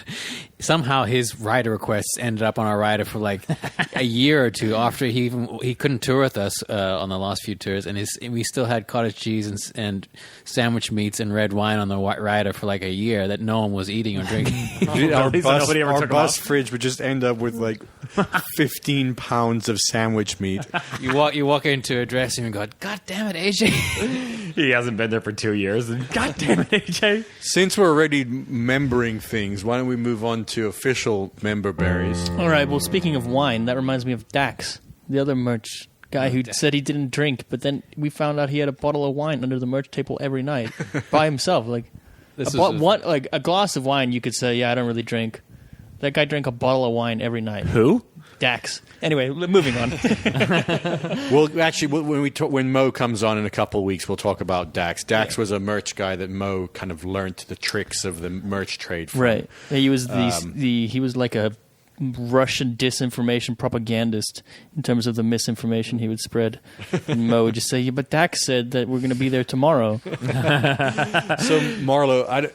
somehow his rider requests ended up on our rider for like a year or two after he couldn't tour with us on the last few tours, and we still had cottage cheese and sandwich meats and red wine on the rider for like a year that no one was eating or drinking. Our bus fridge would just end up with like 15 pounds of sandwich meat. You walk into a dressing room and go, God damn it, AJ. He hasn't been there for 2 years. God damn it, AJ. Since we're already membering things, why don't we move on to official member berries? All right. Well, speaking of wine, that reminds me of Dax, the other merch guy who said he didn't drink, but then we found out he had a bottle of wine under the merch table every night by himself. Like, Like a glass of wine, you could say, yeah, I don't really drink. That guy drank a bottle of wine every night. Who? Dax. Anyway, moving on. Well, actually, when Mo comes on in a couple of weeks, we'll talk about Dax. Dax was a merch guy that Mo kind of learned the tricks of the merch trade from. Right. He was he was like a Russian disinformation propagandist in terms of the misinformation he would spread. And Mo would just say, yeah, but Dax said that we're going to be there tomorrow. So, Marlow,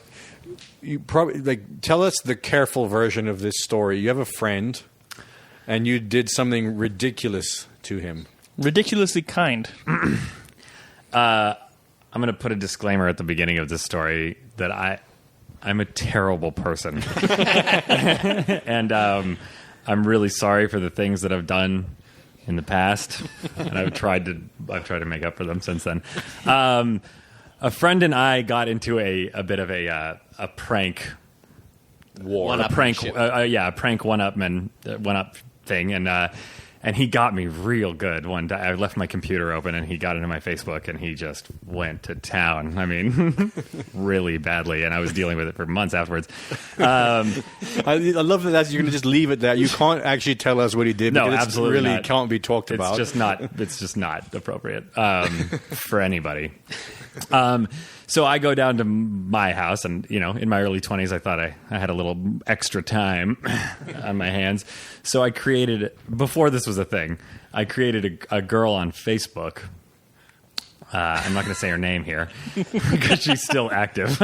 you probably tell us the careful version of this story. You have a friend, and you did something ridiculous to him. Ridiculously kind. I'm going to put a disclaimer at the beginning of this story that I'm a terrible person, and I'm really sorry for the things that I've done in the past, and I've tried to make up for them since then. A friend and I got into a bit of a prank war, a prank one-up thing, and he got me real good one day. I left my computer open, and he got into my Facebook, and he just went to town. I mean, really badly, and I was dealing with it for months afterwards. I love that you're going to just leave it there. You can't actually tell us what he did. No, because absolutely really not. Can't be talked about. It's just not appropriate for anybody. So I go down to my house, and in my early 20s, I thought I had a little extra time on my hands. So I created, before this was a thing, I created a girl on Facebook. I'm not going to say her name here because she's still active.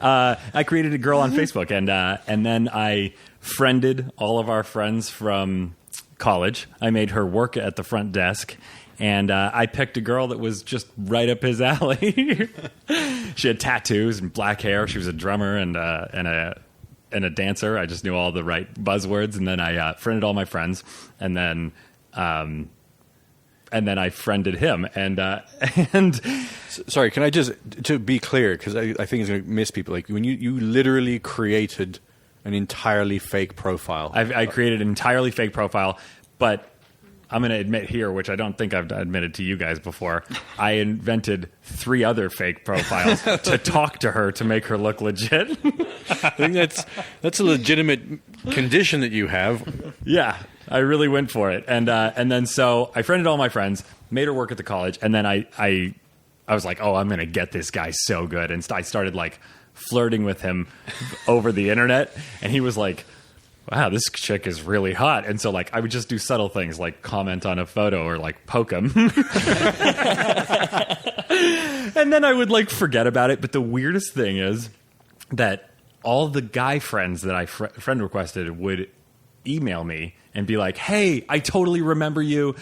I created a girl on Facebook, and then I friended all of our friends from college. I made her work at the front desk. And I picked a girl that was just right up his alley. She had tattoos and black hair. She was a drummer and a dancer. I just knew all the right buzzwords. And then I friended all my friends. And then I friended him. And sorry, can I just, to be clear, because I think it's going to miss people. Like when you literally created an entirely fake profile. I created an entirely fake profile, but I'm going to admit here, which I don't think I've admitted to you guys before, I invented 3 other fake profiles to talk to her to make her look legit. I think that's a legitimate condition that you have. Yeah, I really went for it. And then so I friended all my friends, made her work at the college, and then I was like, oh, I'm going to get this guy so good. And I started flirting with him over the internet, and he was like, wow, this chick is really hot. And so I would just do subtle things like comment on a photo or poke him. And then I would forget about it. But the weirdest thing is that all the guy friends that I friend requested would email me and be like, hey, I totally remember you.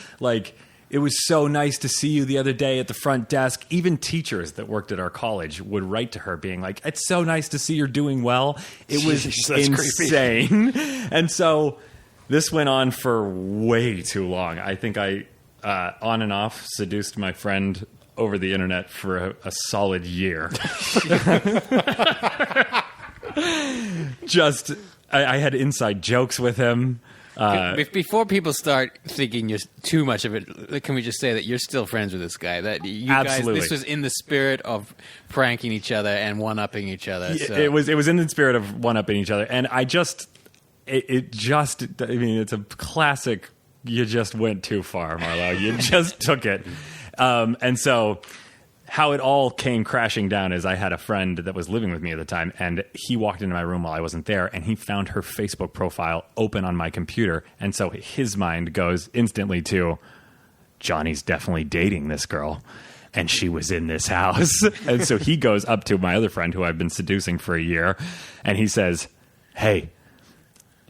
It was so nice to see you the other day at the front desk. Even teachers that worked at our college would write to her being like, it's so nice to see you're doing well. It was insane. And so this went on for way too long. I think I, on and off, seduced my friend over the internet for a solid year. I had inside jokes with him. Before people start thinking you're too much of it, can we just say that you're still friends with this guy? That you Absolutely. guys, this was in the spirit of pranking each other and one-upping each other. So. It was in the spirit of one-upping each other, and I mean, it's a classic. You just went too far, Marlow. You just took it, and so. How it all came crashing down is I had a friend that was living with me at the time, and he walked into my room while I wasn't there, and he found her Facebook profile open on my computer. And so his mind goes instantly to, Johnny's definitely dating this girl, and she was in this house. And so he goes up to my other friend who I've been seducing for a year, and he says, hey,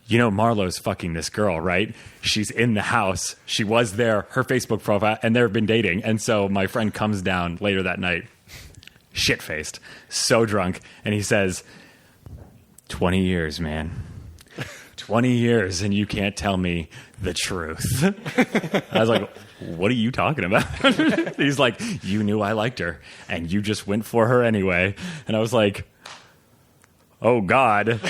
you know Marlow's fucking this girl, right? She's in the house. She was there, her Facebook profile, and they've been dating. And so my friend comes down later that night, shit-faced, so drunk, and he says, 20 years, man. 20 years, and you can't tell me the truth. I was like, what are you talking about? He's like, you knew I liked her, and you just went for her anyway. And I was like, oh, God,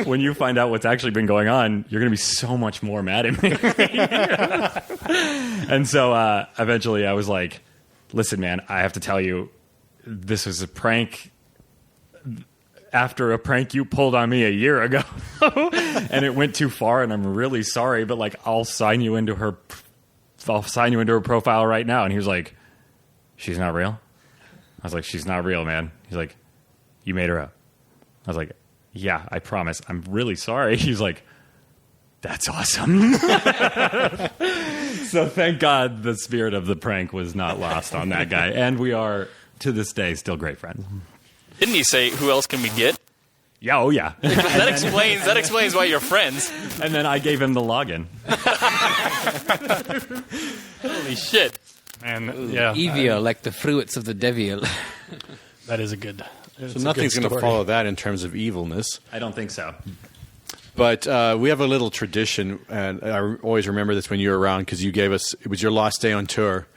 when you find out what's actually been going on, you're going to be so much more mad at me. And so eventually I was like, listen, man, I have to tell you, this was a prank after a prank you pulled on me a year ago, and it went too far, and I'm really sorry, but like I'll sign you into her profile right now. And he was like, she's not real? I was like, she's not real, man. He's like, you made her up. I was like, yeah, I promise. I'm really sorry. He's like, that's awesome. So thank God the spirit of the prank was not lost on that guy. And we are, to this day, still great friends. Didn't he say, who else can we get? Yeah, oh yeah. That explains why you're friends. And then I gave him the login. Holy shit. And yeah, Evil, like the fruits of the devil. that is a good. So nothing's going to follow that in terms of evilness. I don't think so. But we have a little tradition, and I always remember this when you were around because you gave us, it was your last day on tour,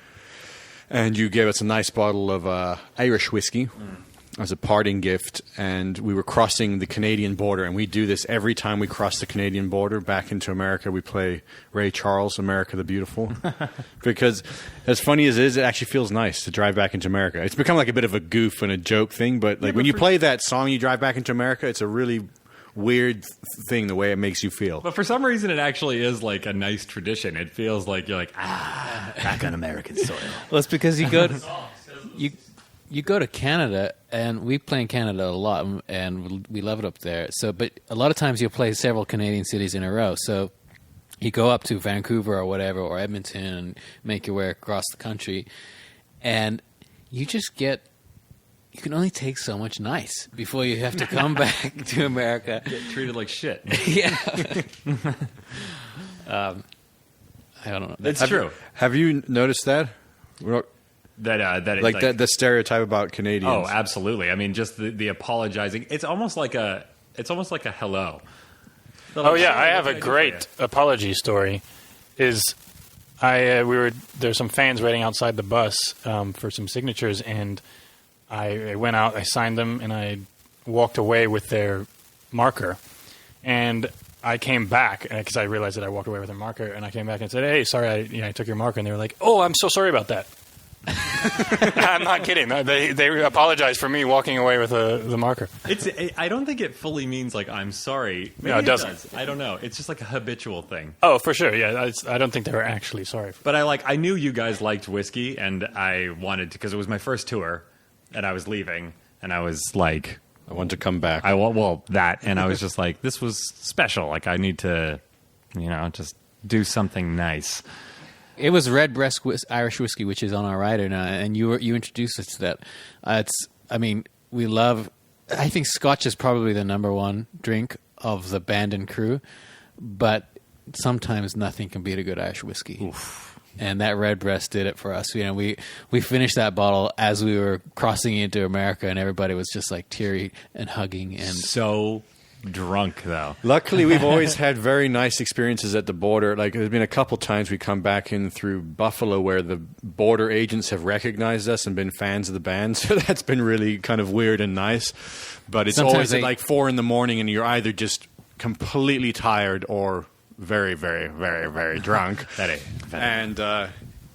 and you gave us a nice bottle of Irish whiskey as a parting gift, and we were crossing the Canadian border, and we do this every time we cross the Canadian border back into America. We play Ray Charles, America the Beautiful, because as funny as it is, it actually feels nice to drive back into America. It's become like a bit of a goof and a joke thing, but like when you play that song, you drive back into America, it's a really weird thing the way it makes you feel. But for some reason, it actually is like a nice tradition. It feels like you're like, back on American soil. Well, it's because you go to, you go to Canada, and we play in Canada a lot, and we love it up there. So, but a lot of times you'll play several Canadian cities in a row. So you go up to Vancouver or whatever, or Edmonton, and make your way across the country, and you just get. You can only take so much nice before you have to come back to America. Get treated like shit. Yeah. I don't know. It's true. Have you noticed that? That The stereotype about Canadians. Oh, absolutely. I mean, just the apologizing. It's almost like a hello. Oh yeah, I have a great apology story. There's some fans waiting outside the bus for some signatures, and I went out, I signed them, and I walked away with their marker. And I came back because I realized that I walked away with their marker, and I came back and said, "Hey, sorry, I took your marker." And they were like, "Oh, I'm so sorry about that." I'm not kidding. They apologized for me walking away with the marker. I don't think it fully means like I'm sorry. Maybe No, it doesn't. does. I don't know. It's just like a habitual thing. Oh, for sure. Yeah, I don't think they were actually sorry. But I knew you guys liked whiskey, and I wanted to because it was my first tour, and I was leaving, and I was like, I want to come back. and I was just like, this was special. Like I need to, just do something nice. It was Redbreast Irish whiskey, which is on our rider now, and you introduced us to that. We love. I think Scotch is probably the number one drink of the band and crew, but sometimes nothing can beat a good Irish whiskey. Oof. And that Redbreast did it for us. We finished that bottle as we were crossing into America, and everybody was just like teary and hugging and So drunk though. Luckily, we've always had very nice experiences at the border. Like there's been a couple times we come back in through Buffalo where the border agents have recognized us and been fans of the band. So that's been really kind of weird and nice. But it's Sometimes always at like 4 a.m, and you're either just completely tired or very, very, very, very drunk. And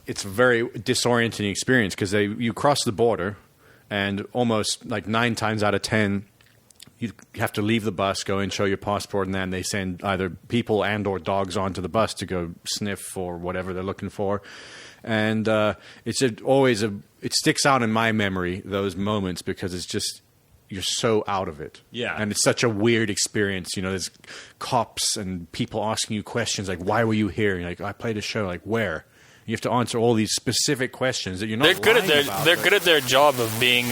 it's a very disorienting experience because you cross the border, and almost like 9 times out of 10, you have to leave the bus, go and show your passport, and then they send either people and or dogs onto the bus to go sniff for whatever they're looking for. And it sticks out in my memory, those moments, because it's just, you're so out of it. Yeah. And it's such a weird experience. There's cops and people asking you questions like, why were you here? And you're like, I played a show. Like, where? You have to answer all these specific questions that you're not They're good at their job of being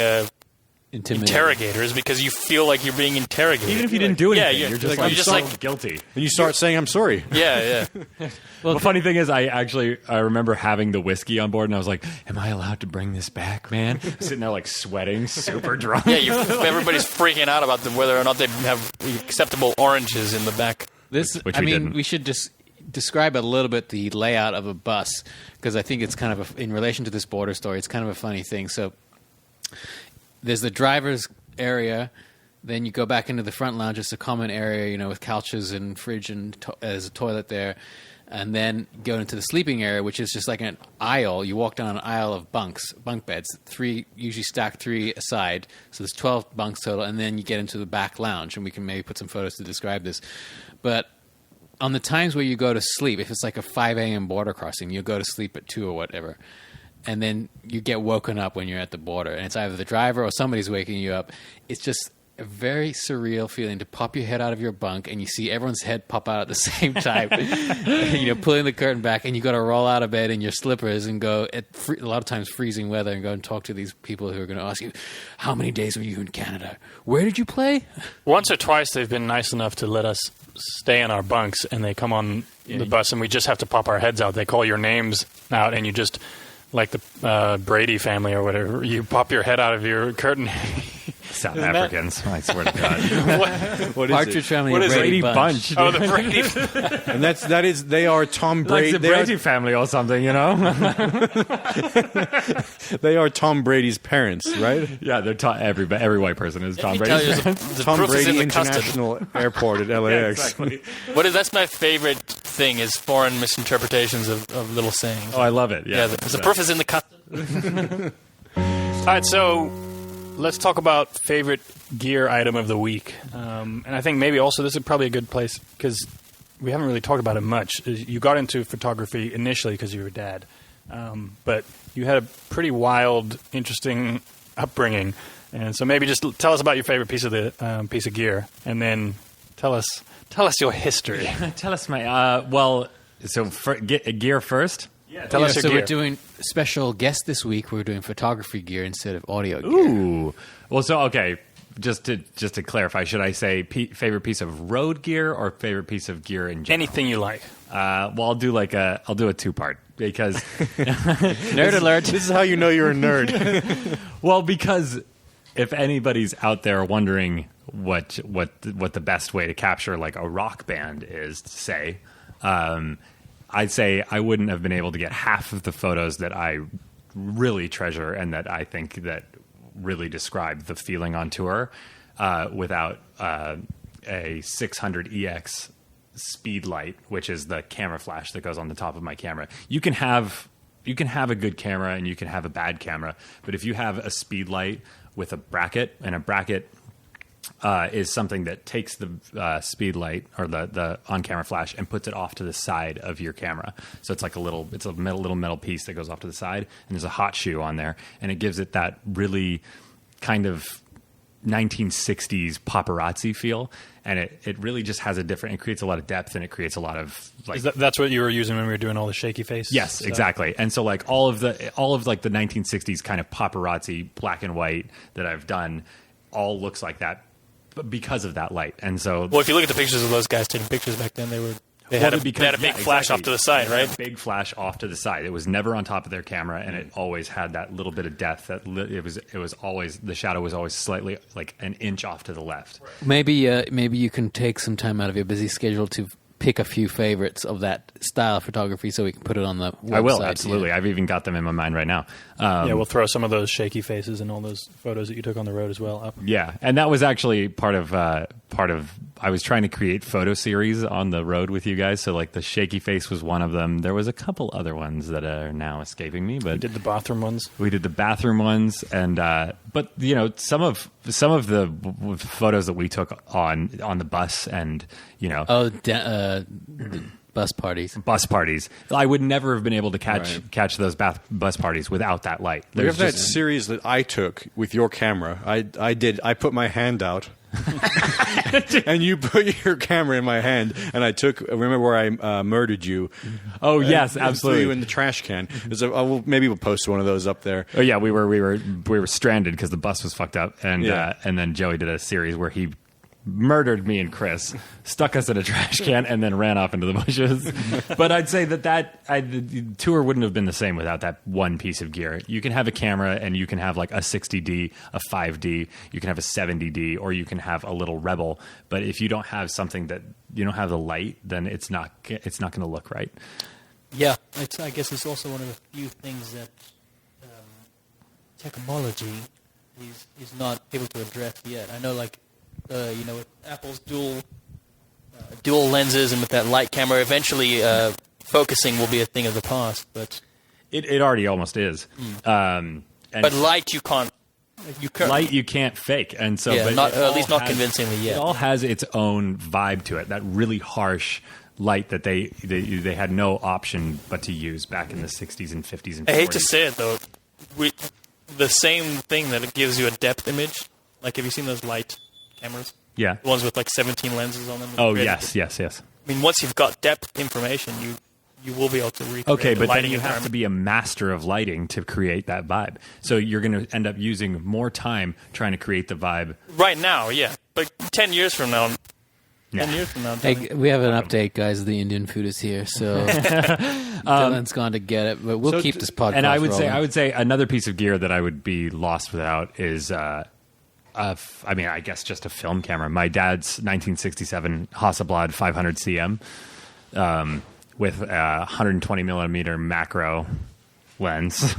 interrogators because you feel like you're being interrogated. Even if you didn't do anything, yeah, you're just you're just so like guilty. And you start saying, I'm sorry. yeah. Well, the funny thing is, I remember having the whiskey on board, and I was like, "Am I allowed to bring this back, man?" Sitting there like sweating, super drunk. Yeah, everybody's freaking out about whether or not they have acceptable oranges in the back. Which we didn't. We should just describe a little bit the layout of a bus because I think it's kind of in relation to this border story. It's kind of a funny thing. So there's the driver's area. Then you go back into the front lounge. It's a common area, with couches and fridge and there's a toilet there. and then go into the sleeping area, which is just like an aisle. You walk down an aisle of bunk beds, usually stacked 3 aside. So there's 12 bunks total, and then you get into the back lounge, and we can maybe put some photos to describe this. But on the times where you go to sleep, if it's like a 5 a.m. border crossing, you'll go to sleep at 2 or whatever. And then you get woken up when you're at the border. And it's either the driver or somebody's waking you up. It's just a very surreal feeling to pop your head out of your bunk and you see everyone's head pop out at the same time. Pulling the curtain back, and you got to roll out of bed in your slippers and go at a lot of times freezing weather and go and talk to these people who are going to ask you, how many days were you in Canada? Where did you play? Once or twice they've been nice enough to let us stay in our bunks, and they come on the bus and we just have to pop our heads out. They call your names out, and you just, like the Brady family or whatever, you pop your head out of your curtain. South Africans, I swear to God. What is Partridge it? Family. What is Brady Bunch? Oh, the Brady. And they are Tom Brady. Like the Brady family or something, you know? They are Tom Brady's parents, right? Yeah, they're every white person is Tom Let me tell Brady's you, parents. the Tom proof is in Brady the custard. International Airport at LAX. Yeah, exactly. That's my favorite thing is foreign misinterpretations of little sayings. Oh, I love it. Yeah, the proof is in the custard. All right, so let's talk about favorite gear item of the week. And I think maybe also this is probably a good place because we haven't really talked about it much. You got into photography initially because you were a dad. But you had a pretty wild, interesting upbringing. And so maybe just tell us about your favorite piece of gear, and then tell us your history. Tell us my gear first. Yeah, tell us your so gear. we're doing special guest this week. We're doing photography gear instead of audio gear. Ooh. Well, so okay. Just to clarify, should I say favorite piece of road gear or favorite piece of gear in general? Anything you like. Well, I'll do a 2-part because Nerd alert. This is how you know you're a nerd. well, because if anybody's out there wondering what the best way to capture like a rock band is, say, I'd say I wouldn't have been able to get half of the photos that I really treasure and that I think that really describe the feeling on tour without a 600EX speed light, which is the camera flash that goes on the top of my camera. You can have a good camera and you can have a bad camera, but if you have a speed light with a bracket, and a bracket is something that takes the speed light or the on-camera flash and puts it off to the side of your camera. So it's like a little metal piece that goes off to the side, and there's a hot shoe on there, and it gives it that really kind of 1960s paparazzi feel, and it really just has it creates a lot of depth, and it creates a lot of like. That's what you were using when we were doing all the shaky face? Yes, stuff? exactly. And so like all of like the 1960s kind of paparazzi black and white that I've done all looks like that because of that light. And so, Well, if you look at the pictures of those guys taking pictures back then, they had a big flash off to the side, They had right? a big flash off to the side. It was never on top of their camera, and it always had that little bit of depth. It was always, the shadow was always slightly like an inch off to the left. Maybe you can take some time out of your busy schedule to pick a few favorites of that style of photography so we can put it on the website. I will, absolutely. I've even got them in my mind right now. Yeah, we'll throw some of those shaky faces and all those photos that you took on the road as well up. Yeah, and that was actually part of I was trying to create photo series on the road with you guys. So like the shaky face was one of them. There was a couple other ones that are now escaping me, but We did the bathroom ones. we did the bathroom ones, and but you know some of the photos that we took on the bus, and you know the bus parties. bus parties, I would never have been able to catch those bus parties without that light. We have that series that I took with your camera. I put my hand out. And you put your camera in my hand, and I remember where I murdered you. Oh yes, and absolutely. threw you in the trash can. Maybe we'll post one of those up there. Oh yeah, we were stranded because the bus was fucked up, and then Joey did a series where he murdered me and Chris, stuck us in a trash can, and then ran off into the bushes. But I'd say the tour wouldn't have been the same without that one piece of gear. You can have a camera, and you can have like a 60D, a 5D, you can have a 70D, or you can have a little Rebel. But if you don't have something that you don't have the light, then it's not going to look right. Yeah, I guess it's also one of the few things that technology is not able to address yet. I know, like, with Apple's dual lenses and with that light camera, eventually focusing will be a thing of the past, but It already almost is. And but light you can't. light you can't fake, and so Yeah, but not, it or at all least not has- convincingly yet. It all has its own vibe to it. That really harsh light that they had no option but to use back in the 60s and 50s and 40s. I hate to say it though, the same thing that it gives you a depth image. Like, have you seen those light cameras? Yeah. The ones with like 17 lenses on them. Oh Really- yes. I mean, once you've got depth information, you will be able to recreate Okay, the but then lighting you have to environment. be a master of lighting to create that vibe. So you're going to end up using more time trying to create the vibe. Right now, yeah. But 10 years from now, Yeah. 10 years from now, Hey, we have an update, guys. The Indian food is here, so Dylan's gone to get it. But we'll So keep this podcast. And I would rolling. say another piece of gear that I would be lost without is, I guess just a film camera. My dad's 1967 Hasselblad 500 cm with a 120 millimeter macro lens.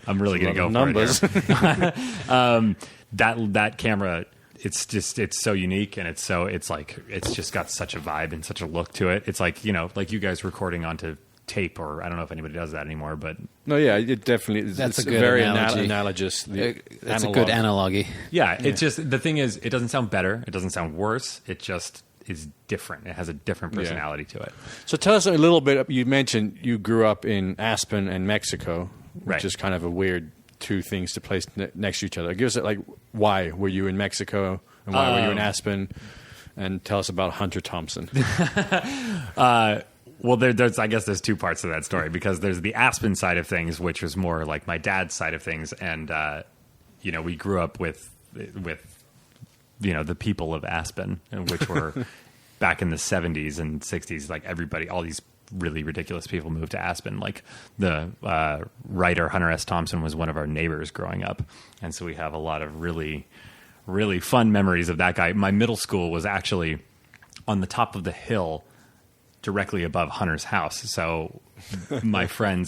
I'm really going to go numbers. for it here. That camera, it's so unique, and it's just got such a vibe and such a look to it. It's like, like you guys recording onto tape, or I don't know if anybody does that anymore, but No, yeah, it definitely is. That's It's a good very analogy. analogous. That's a good analogy. yeah, it's just, the thing is, it doesn't sound better, it doesn't sound worse, it just is different. It has a different personality to it. So tell us a little bit. You mentioned you grew up in Aspen and Mexico, which Right. is kind of a weird two things to place next to each other. Give us why were you in Mexico and why were you in Aspen, and tell us about Hunter Thompson. Well, there's I guess there's two parts to that story, because there's the Aspen side of things, which was more like my dad's side of things, and we grew up with the people of Aspen, which were back in the 70s and 60s. Like, everybody, all these really ridiculous people moved to Aspen. Like, the writer Hunter S. Thompson was one of our neighbors growing up, and so we have a lot of really, really fun memories of that guy. My middle school was actually on the top of the hill directly above Hunter's house. So my friend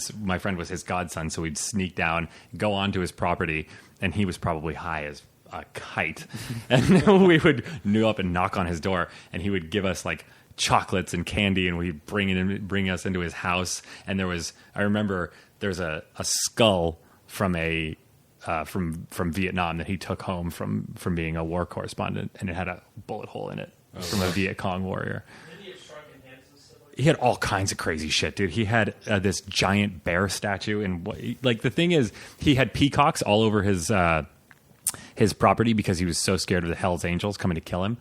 was his godson, so we'd sneak down, go onto his property, and he was probably high as a kite. And we would new up and knock on his door, and he would give us like chocolates and candy, and we'd bring us into his house. And I remember there's a skull from from Vietnam that he took home from being a war correspondent, and it had a bullet hole in it from a Viet Cong warrior. He had all kinds of crazy shit, dude. He had this giant bear statue, and the thing is, he had peacocks all over his property because he was so scared of the Hell's Angels coming to kill him,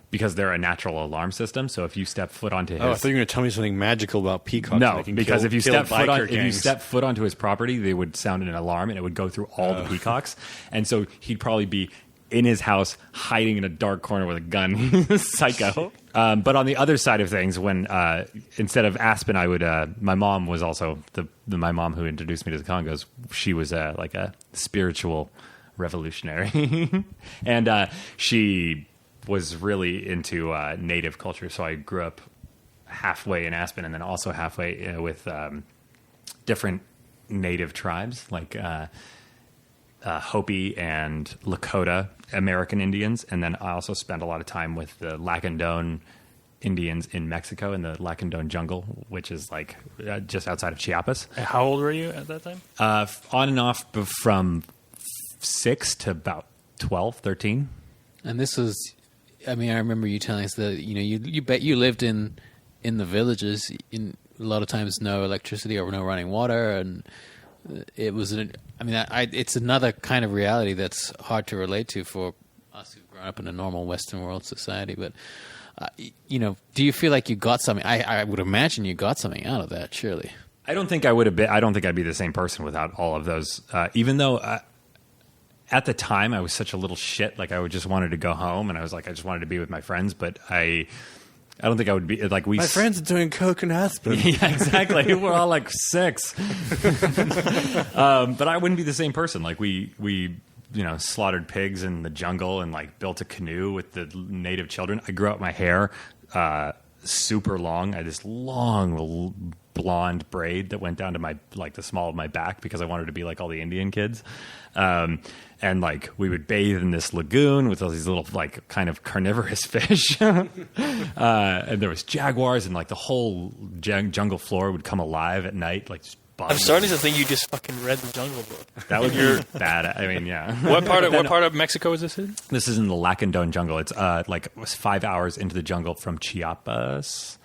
because they're a natural alarm system. So if you step foot onto his, I thought you were going to tell me something magical about peacocks. no, They can because kill- if you kill biker step gangs. foot onto his property, they would sound an alarm, and it would go through all the peacocks, and so he'd probably be in his house, hiding in a dark corner with a gun. He's psycho. But on the other side of things, when instead of Aspen, I would. My mom was also my mom who introduced me to the Congos. She was like a spiritual revolutionary, and she was really into native culture. So I grew up halfway in Aspen, and then also halfway with different native tribes like Hopi and Lakota American Indians, and then I also spent a lot of time with the Lacandon Indians in Mexico in the Lacandon jungle, which is like just outside of Chiapas. How old were you at that time? On and off from 6 to about 12, 13. And this was, I remember you telling us that you bet you lived in the villages. In a lot of times, no electricity or no running water, and it was. It's another kind of reality that's hard to relate to for us who've grown up in a normal Western world society. But do you feel like you got something? I would imagine you got something out of that, surely. I don't think I would have been. I don't think I'd be the same person without all of those. Even though at the time I was such a little shit, like I just wanted to go home, and I was like, I just wanted to be with my friends. But I don't think I would be like we. My friends are doing coke in Aspen. Yeah, exactly. We're all like 6. But I wouldn't be the same person. Like we slaughtered pigs in the jungle and like built a canoe with the native children. I grew out my hair super long. I had this long blonde braid that went down to my the small of my back because I wanted to be like all the Indian kids. And like we would bathe in this lagoon with all these little like kind of carnivorous fish, and there was jaguars, and like the whole jungle floor would come alive at night, like. Just I'm starting to think you just fucking read the Jungle Book. That would be bad. I mean, yeah. What part of Mexico is this in? This is in the Lacandon jungle. It's like 5 hours into the jungle from Chiapas,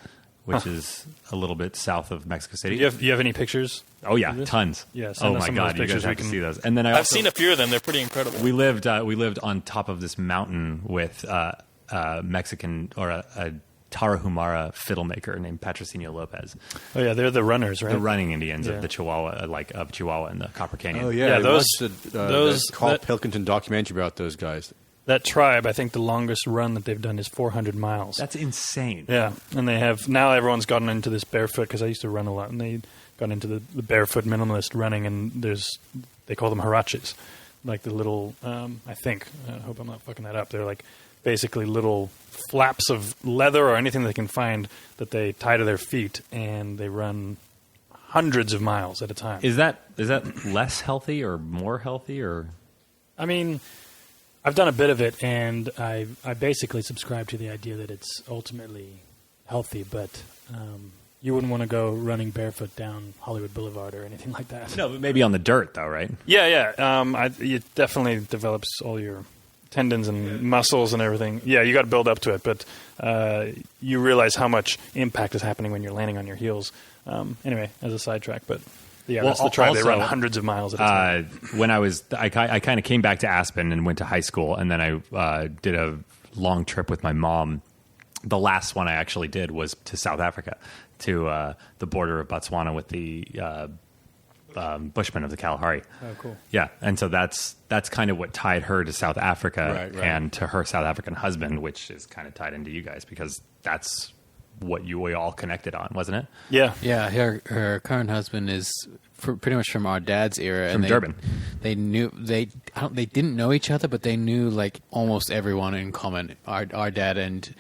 which is a little bit south of Mexico City. Do you have any pictures? Oh yeah, tons. Yeah. Oh my god, you guys have to see those. And then I've seen a few of them. They're pretty incredible. We lived on top of this mountain with a Mexican or a Tarahumara fiddle maker named Patrocinio Lopez. Oh yeah, they're the runners, right? The running Indians of the Chihuahua, of Chihuahua and the Copper Canyon. Oh yeah, those Carl Pilkington documentary about those guys. That tribe, I think the longest run that they've done is 400 miles. That's insane. Yeah, and they have now everyone's gotten into this barefoot because I used to run a lot, and they got into the barefoot minimalist running, and they call them huaraches, like the little I hope I'm not fucking that up. They're like basically little flaps of leather or anything they can find that they tie to their feet, and they run hundreds of miles at a time. Is that less healthy or more healthy or? I mean, I've done a bit of it, and I basically subscribe to the idea that it's ultimately healthy, but you wouldn't want to go running barefoot down Hollywood Boulevard or anything like that. No, but maybe on the dirt though, right? Yeah. It definitely develops all your tendons and muscles and everything. Yeah, you got to build up to it, but you realize how much impact is happening when you're landing on your heels. Anyway, as a sidetrack, but yeah, that's the tribe. They run hundreds of miles at a time. When I kind of came back to Aspen and went to high school, and then I did a long trip with my mom. The last one I actually did was to South Africa, to the border of Botswana with the Bushmen of the Kalahari. Oh, cool. Yeah, and so that's kind of what tied her to South Africa Right. and to her South African husband, which is kind of tied into you guys because that's what we all connected on, wasn't it? Yeah. Yeah, her current husband is pretty much from our dad's era. From Durban. They didn't know each other, but they knew like almost everyone in common. Our dad and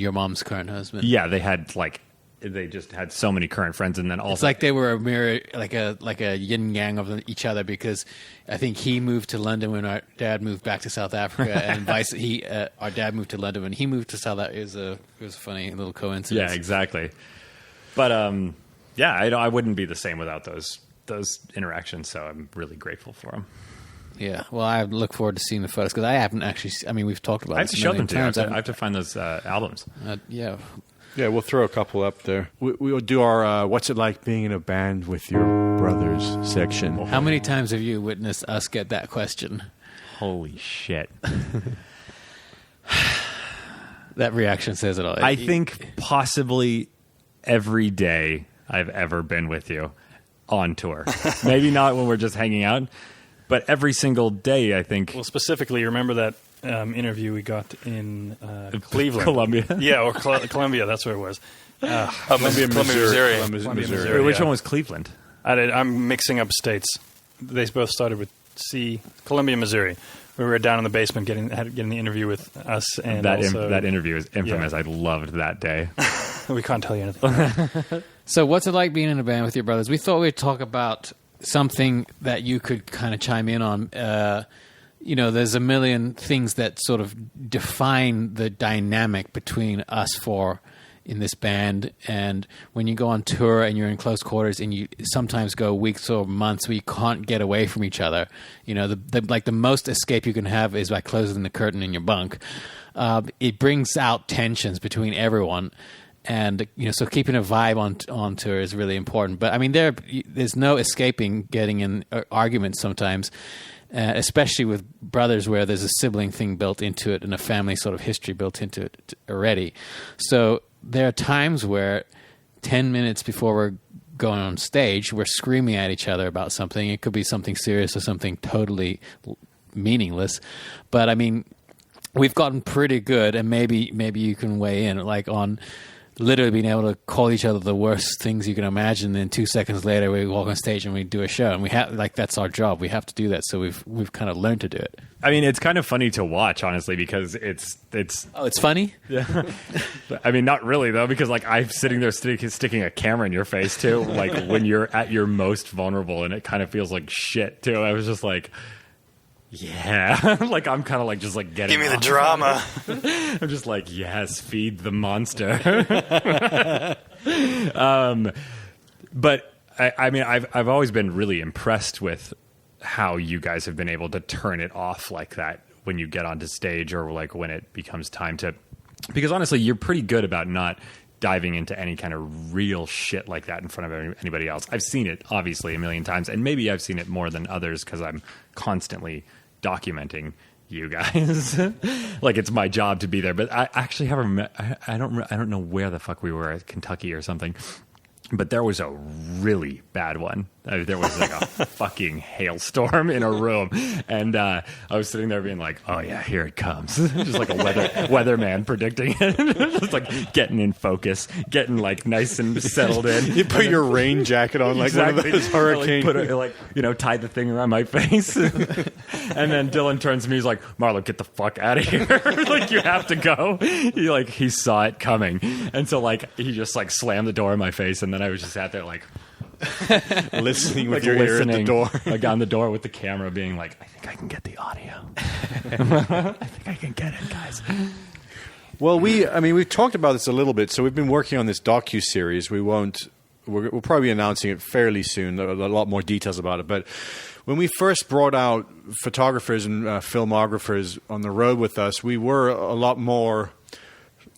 your mom's current husband. Yeah, they just had so many current friends, and then also It's like they were a mirror, like a yin and yang of each other, because I think he moved to London when our dad moved back to South Africa, and our dad moved to London when he moved to South Africa. It was a funny little coincidence. Yeah, exactly. But I wouldn't be the same without those interactions. So I'm really grateful for them. Yeah, well, I look forward to seeing the photos because I haven't actually. I mean, we've talked about. I have to show them to you. I have to. to find those albums. Yeah. Yeah, we'll throw a couple up there. We'll do our "What's it like being in a band with your brothers" section. How many times have you witnessed us get that question? Holy shit! That reaction says it all. I think possibly every day I've ever been with you on tour. Maybe not when we're just hanging out, but every single day, I think. Well, specifically, remember that interview we got in Cleveland. Columbia. Yeah, or Columbia, that's where it was. Columbia, Missouri. Missouri. Wait, which yeah. one was Cleveland? I'm mixing up states. They both started with C. Columbia, Missouri. We were down in the basement getting the interview with us, and That interview is infamous. Yeah. I loved that day. we can't tell you anything. So, what's it like being in a band with your brothers? We thought we'd talk about something that you could kind of chime in on. There's a million things that sort of define the dynamic between us four in this band. And when you go on tour and you're in close quarters and you sometimes go weeks or months where you can't get away from each other, the most escape you can have is by closing the curtain in your bunk. It brings out tensions between everyone. And, so keeping a vibe on tour is really important. But, I mean, there's no escaping getting in arguments sometimes. Especially with brothers where there's a sibling thing built into it and a family sort of history built into it already. So there are times where 10 minutes before we're going on stage, we're screaming at each other about something. It could be something serious or something totally meaningless. But, I mean, we've gotten pretty good, and maybe you can weigh in, like on literally being able to call each other the worst things you can imagine. Then 2 seconds later, we walk on stage and we do a show, and we have that's our job. We have to do that, so we've kind of learned to do it. I mean, it's kind of funny to watch, honestly, because it's. Oh, it's funny. Yeah. I mean, not really though, because like I'm sitting there sticking a camera in your face too, like when you're at your most vulnerable, and it kind of feels like shit too. I was just like, yeah, like I'm kind of like just like getting. Give me the drama. I'm just like, yes, feed the monster. But I mean, I've always been really impressed with how you guys have been able to turn it off like that when you get onto stage, or like when it becomes time to, because honestly, you're pretty good about not diving into any kind of real shit like that in front of anybody else. I've seen it obviously a million times, and maybe I've seen it more than others because I'm constantly documenting you guys. Like it's my job to be there. But I actually haven't. I don't know where the fuck we were, at Kentucky or something. But there was a really bad one. There was like a fucking hailstorm in a room, and I was sitting there being like, "Oh yeah, here it comes!" Just like a weatherman predicting it. Just like getting in focus, getting like nice and settled in. You put your rain jacket on like one of those hurricanes. Tied the thing around my face, and then Dylan turns to me. He's like, "Marlow, get the fuck out of here! Like you have to go." He saw it coming, and so like he just like slammed the door in my face, and then I was just sat there like. Listening with Like your ear at the door. Like on the door with the camera being like, I think I can get the audio. I think I can get it, guys. Well, we've talked about this a little bit. So we've been working on this docu-series. We'll probably be announcing it fairly soon. There are a lot more details about it. But when we first brought out photographers and filmographers on the road with us, we were a lot more...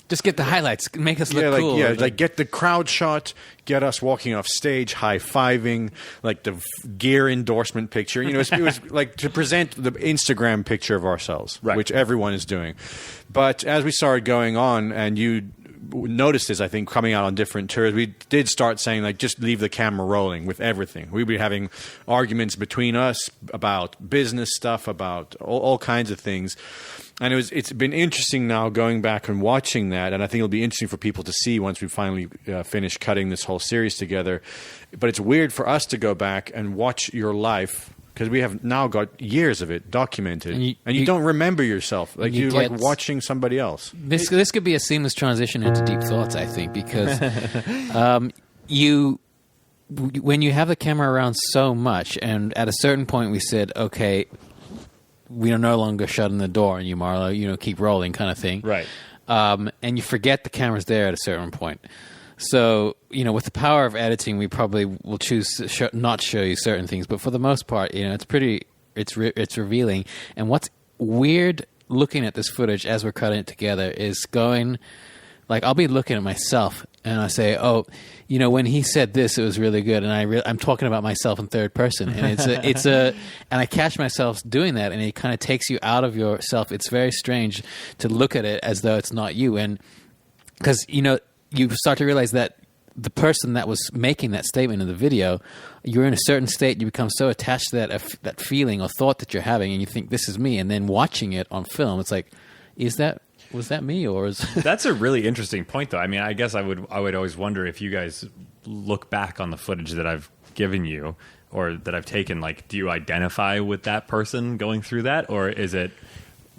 Just get the highlights. Make us look cool. Like get the crowd shot, get us walking off stage, high-fiving, like the gear endorsement picture. You know, it was like to present the Instagram picture of ourselves, right, which everyone is doing. But as we started going on, and you noticed this, I think, coming out on different tours, we did start saying, like, just leave the camera rolling with everything. We'd be having arguments between us about business stuff, about all kinds of things. And it's been interesting now going back and watching that, and I think it'll be interesting for people to see once we finally finish cutting this whole series together. But it's weird for us to go back and watch your life, because we have now got years of it documented, and you don't remember yourself. Like you're like watching somebody else. This could be a seamless transition into deep thoughts, I think, because when you have the camera around so much, and at a certain point we said, okay, we are no longer shutting the door on you, Marlow. Keep rolling, kind of thing. Right. And you forget the camera's there at a certain point. So, with the power of editing, we probably will choose to not show you certain things. But for the most part, it's revealing. And what's weird looking at this footage as we're cutting it together is going, like, I'll be looking at myself and I say, oh, when he said this, it was really good. And I'm talking about myself in third person. And and I catch myself doing that, and it kind of takes you out of yourself. It's very strange to look at it as though it's not you. And because, you start to realize that the person that was making that statement in the video, you're in a certain state, you become so attached to that feeling or thought that you're having, and you think, this is me. And then watching it on film, it's like, was that me, or is That's a really interesting point, though. I mean, I guess I would always wonder if you guys look back on the footage that I've given you or that I've taken, like, do you identify with that person going through that, or is it...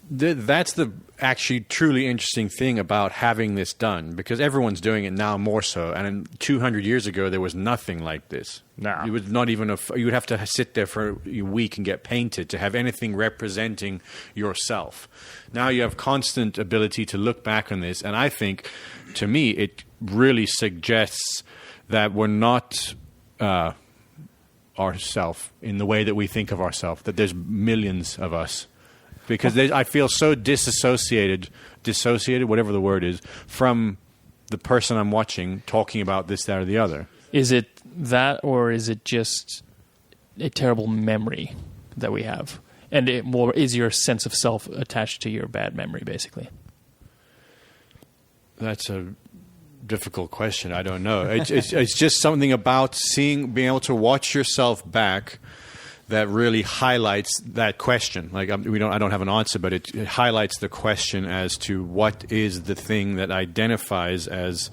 That's the actually truly interesting thing about having this done, because everyone's doing it now more so. And 200 years ago, there was nothing like this. No. You would not even you would have to sit there for a week and get painted to have anything representing yourself. Now you have constant ability to look back on this, and I think, to me, it really suggests that we're not ourself in the way that we think of ourselves. That there's millions of us. Because I feel so dissociated, whatever the word is, from the person I'm watching talking about this, that, or the other. Is it that, or is it just a terrible memory that we have? And is your sense of self attached to your bad memory, basically? That's a difficult question. I don't know. It's just something about being able to watch yourself back that really highlights that question. Like I don't have an answer, but it highlights the question as to what is the thing that identifies as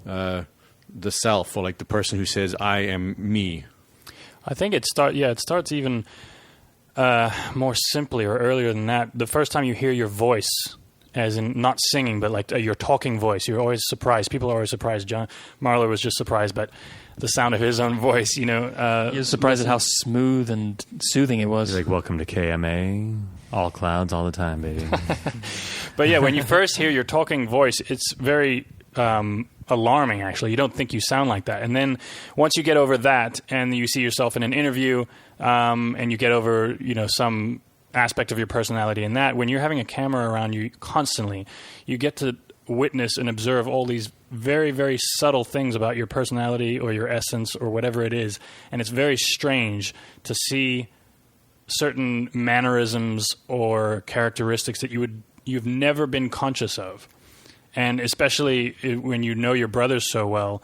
the self, or like the person who says, I am me? I think it starts even more simply or earlier than that. The first time you hear your voice, as in not singing, but like your talking voice, you're always surprised. People are always surprised. John Marlow was just surprised by the sound of his own voice. He was surprised at how smooth and soothing it was. He's like, welcome to KMA. All clouds, all the time, baby. But yeah, when you first hear your talking voice, it's very alarming, actually. You don't think you sound like that. And then once you get over that and you see yourself in an interview and you get over, some aspect of your personality in that, when you're having a camera around you constantly, you get to witness and observe all these very, very subtle things about your personality or your essence or whatever it is. And it's very strange to see certain mannerisms or characteristics that you've never been conscious of. And especially when you know your brothers so well,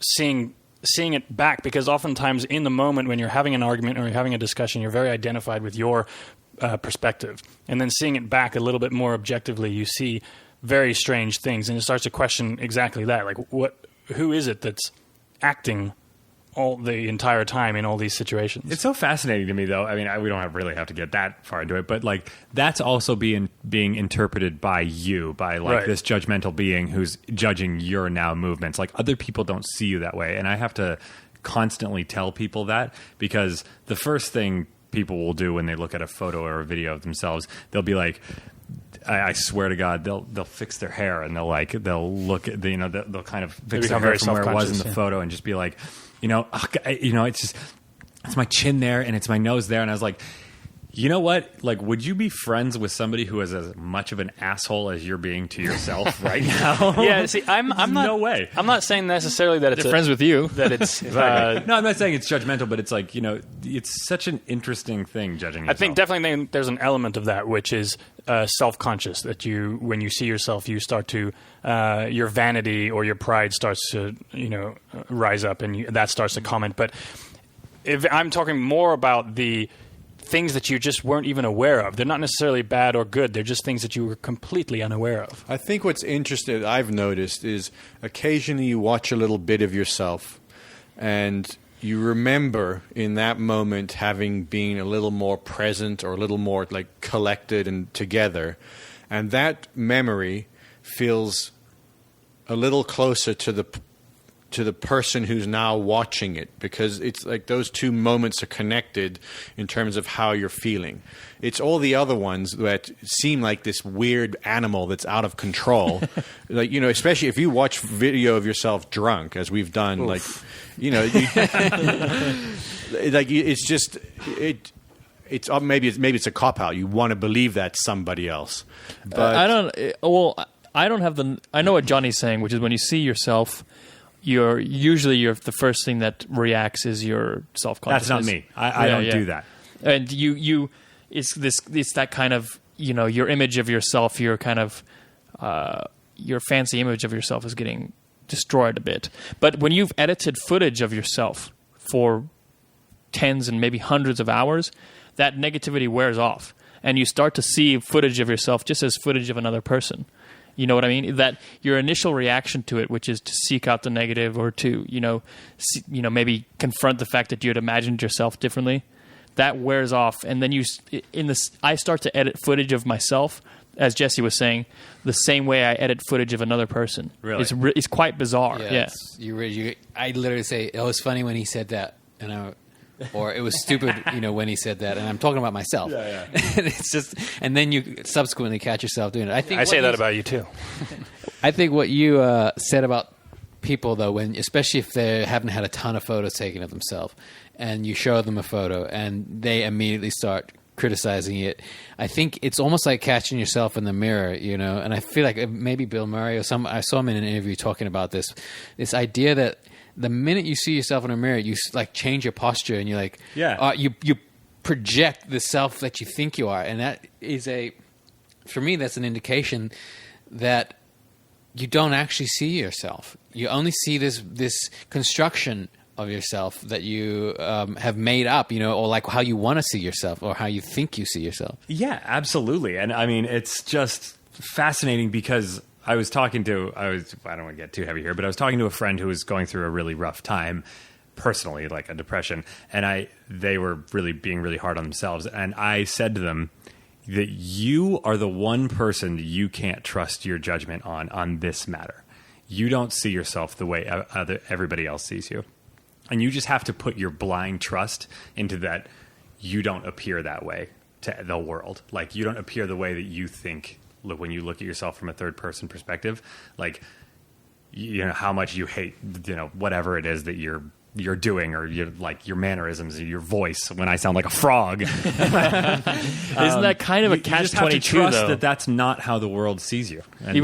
seeing it back, because oftentimes in the moment when you're having an argument or you're having a discussion, you're very identified with your perspective. And then seeing it back a little bit more objectively, you see very strange things. And it starts to question exactly that. Like, who is it that's acting all the entire time in all these situations? It's so fascinating to me, though. I mean, we don't really have to get that far into it, but like that's also being interpreted by you, by like Right. this judgmental being who's judging your now movements. Like other people don't see you that way, and I have to constantly tell people that, because the first thing people will do when they look at a photo or a video of themselves, they'll be like, I swear to God, they'll fix their hair and they'll look at they'll kind of fix their become hair very from where it was in self-conscious, the yeah. photo and just be like, it's my chin there and it's my nose there. And I was like, you know what? Like, would you be friends with somebody who is as much of an asshole as you're being to yourself right now? Yeah, see, I'm not. No way. I'm not saying necessarily that it's They're friends with you. that it's. No, I'm not saying it's judgmental, but it's like, it's such an interesting thing judging yourself. I think definitely there's an element of that, which is self-conscious, that when you see yourself, you start to, your vanity or your pride starts to, rise up, and that starts to comment. But if I'm talking more about the things that you just weren't even aware of, they're not necessarily bad or good. They're just things that you were completely unaware of. I think what's interesting, I've noticed, is occasionally you watch a little bit of yourself and you remember in that moment having been a little more present or a little more like collected and together. And that memory feels a little closer to the person who's now watching it, because it's like those two moments are connected in terms of how you're feeling. It's all the other ones that seem like this weird animal that's out of control. Like, especially if you watch video of yourself drunk, as we've done. Oof. It's just it's maybe it's a cop out. You want to believe that's somebody else, but I don't. I don't have the. I know what Johnny's saying, which is when you see yourself, the first thing that reacts is your self-consciousness. That's not me. I don't do that. And it's that kind of, your image of yourself, your kind of your fancy image of yourself is getting destroyed a bit. But when you've edited footage of yourself for tens and maybe hundreds of hours, that negativity wears off, and you start to see footage of yourself just as footage of another person. You know what I mean? That your initial reaction to it, which is to seek out the negative or to, maybe confront the fact that you had imagined yourself differently, that wears off. And then I start to edit footage of myself, as Jesse was saying, the same way I edit footage of another person. Really? It's quite bizarre. Yeah. I literally say, it was funny when he said that, or it was stupid, when he said that, and I'm talking about myself. Yeah. And it's just, and then you subsequently catch yourself doing it. I say that about you too. I think what you said about people, though, especially if they haven't had a ton of photos taken of themselves, and you show them a photo and they immediately start criticizing it, I think it's almost like catching yourself in the mirror, and I feel like maybe Bill Murray or I saw him in an interview talking about this idea that the minute you see yourself in a mirror, you like change your posture and you're like, you project the self that you think you are. And that is for me, that's an indication that you don't actually see yourself. You only see this construction of yourself that you have made up, or like how you want to see yourself or how you think you see yourself. Yeah, absolutely. And I mean, it's just fascinating because I was talking to, I don't want to get too heavy here, but I was talking to a friend who was going through a really rough time personally, like a depression. And they were really being really hard on themselves. And I said to them that you are the one person you can't trust your judgment on this matter. You don't see yourself the way everybody else sees you. And you just have to put your blind trust into that you don't appear that way to the world. Like, you don't appear the way that you think when you look at yourself from a third person perspective. Like, you know, how much you hate, you know, whatever it is that you're doing, or like your mannerisms, or your voice when I sound like a frog. Isn't that kind of a catch-22 trust though? that's not how the world sees you. And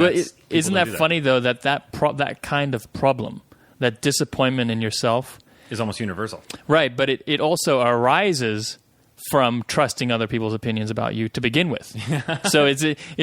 Isn't that funny though, that kind of problem, that disappointment in yourself, is almost universal. right? But it also arises from trusting other people's opinions about you to begin with. So it's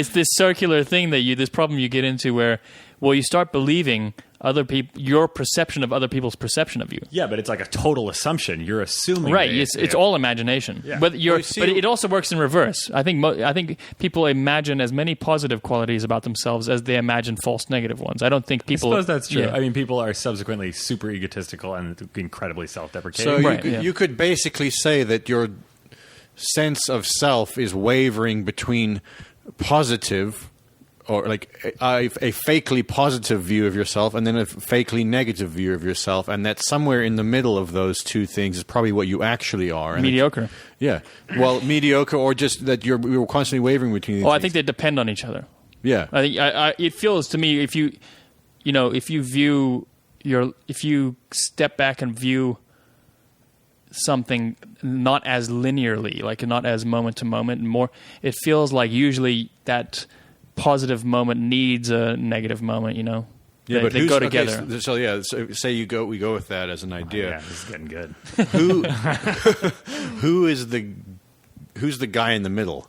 this circular thing this problem you get into where, well, you start believing other people, your perception of other people's perception of you. Yeah, but it's like a total assumption. You're assuming, Right? It's all imagination. Yeah. But it also works in reverse. I think people imagine as many positive qualities about themselves as they imagine false negative ones. I don't think people. I suppose that's true. Yeah. I mean, people are subsequently super egotistical and incredibly self-deprecating. So Right, you could basically say that your sense of self is wavering between positive, or like a fakely positive view of yourself, and then a fakely negative view of yourself, and that somewhere in the middle of those two things is probably what you actually are. And mediocre. Yeah. Well, mediocre, or just that you're constantly wavering between these Oh, I things. think they depend on each other. Yeah. I think it feels to me, if you step back and view something not as linearly, like not as moment to moment, and more, it feels like usually that positive moment needs a negative moment. You know, Yeah, but they go together. Okay, so say we go with that as an idea. Yeah, this is getting good. Who's the guy in the middle?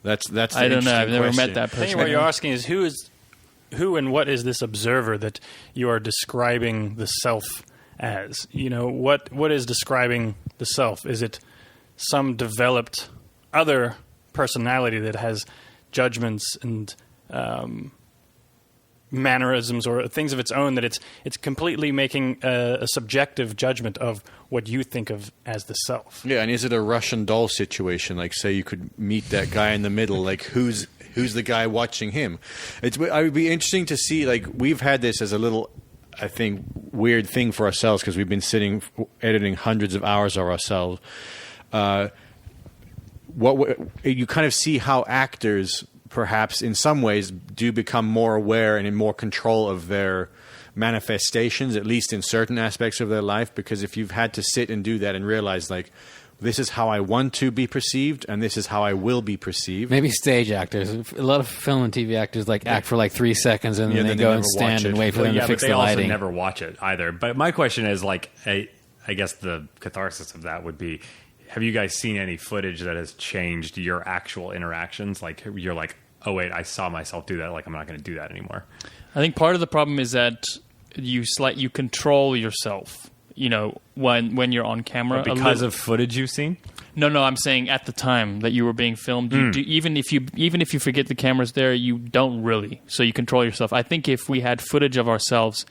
That's the I don't know. interesting I've never question. met that I think person. what you're asking is who and what is this observer that you are describing the self as? You know, what is describing the self? Is it some developed other personality that has judgments and mannerisms or things of its own, that it's completely making a subjective judgment of what you think of as the self? Yeah, and is it a Russian doll situation? Like, say you could meet that guy in the middle. Like, who's the guy watching him? It would be interesting to see. Like, we've had this as a little, I think, weird thing for ourselves because we've been sitting editing hundreds of hours of ourselves. You kind of see how actors, perhaps in some ways, do become more aware and in more control of their manifestations, at least in certain aspects of their life. Because if you've had to sit and do that and realize, like, this is how I want to be perceived, and this is how I will be perceived. Maybe stage actors. A lot of film and TV actors act for like 3 seconds and then they go and stand and wait for them to fix but the they also lighting. never watch it either. But my question is, like, I guess the catharsis of that would be, have you guys seen any footage that has changed your actual interactions? Like, you're like, oh wait, I saw myself do that. Like, I'm not going to do that anymore. I think part of the problem is that you control yourself. You know, when you're on camera, But because of footage you've seen. No, I'm saying at the time that you were being filmed, even if you forget the camera's there, you don't really. So you control yourself. I think if we had footage of ourselves,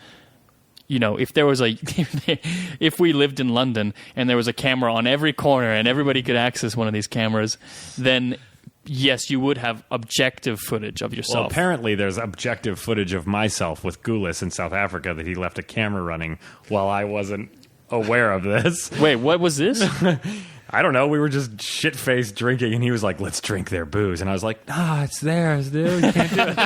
you know, if there was if we lived in London and there was a camera on every corner and everybody could access one of these cameras, then yes, you would have objective footage of yourself. Well, apparently there's objective footage of myself with Gulis in South Africa that he left a camera running while I wasn't aware of this. Wait, what was this? I don't know. We were just shit-faced drinking, and he was like, let's drink their booze. And I was like, it's theirs, dude. You can't do it.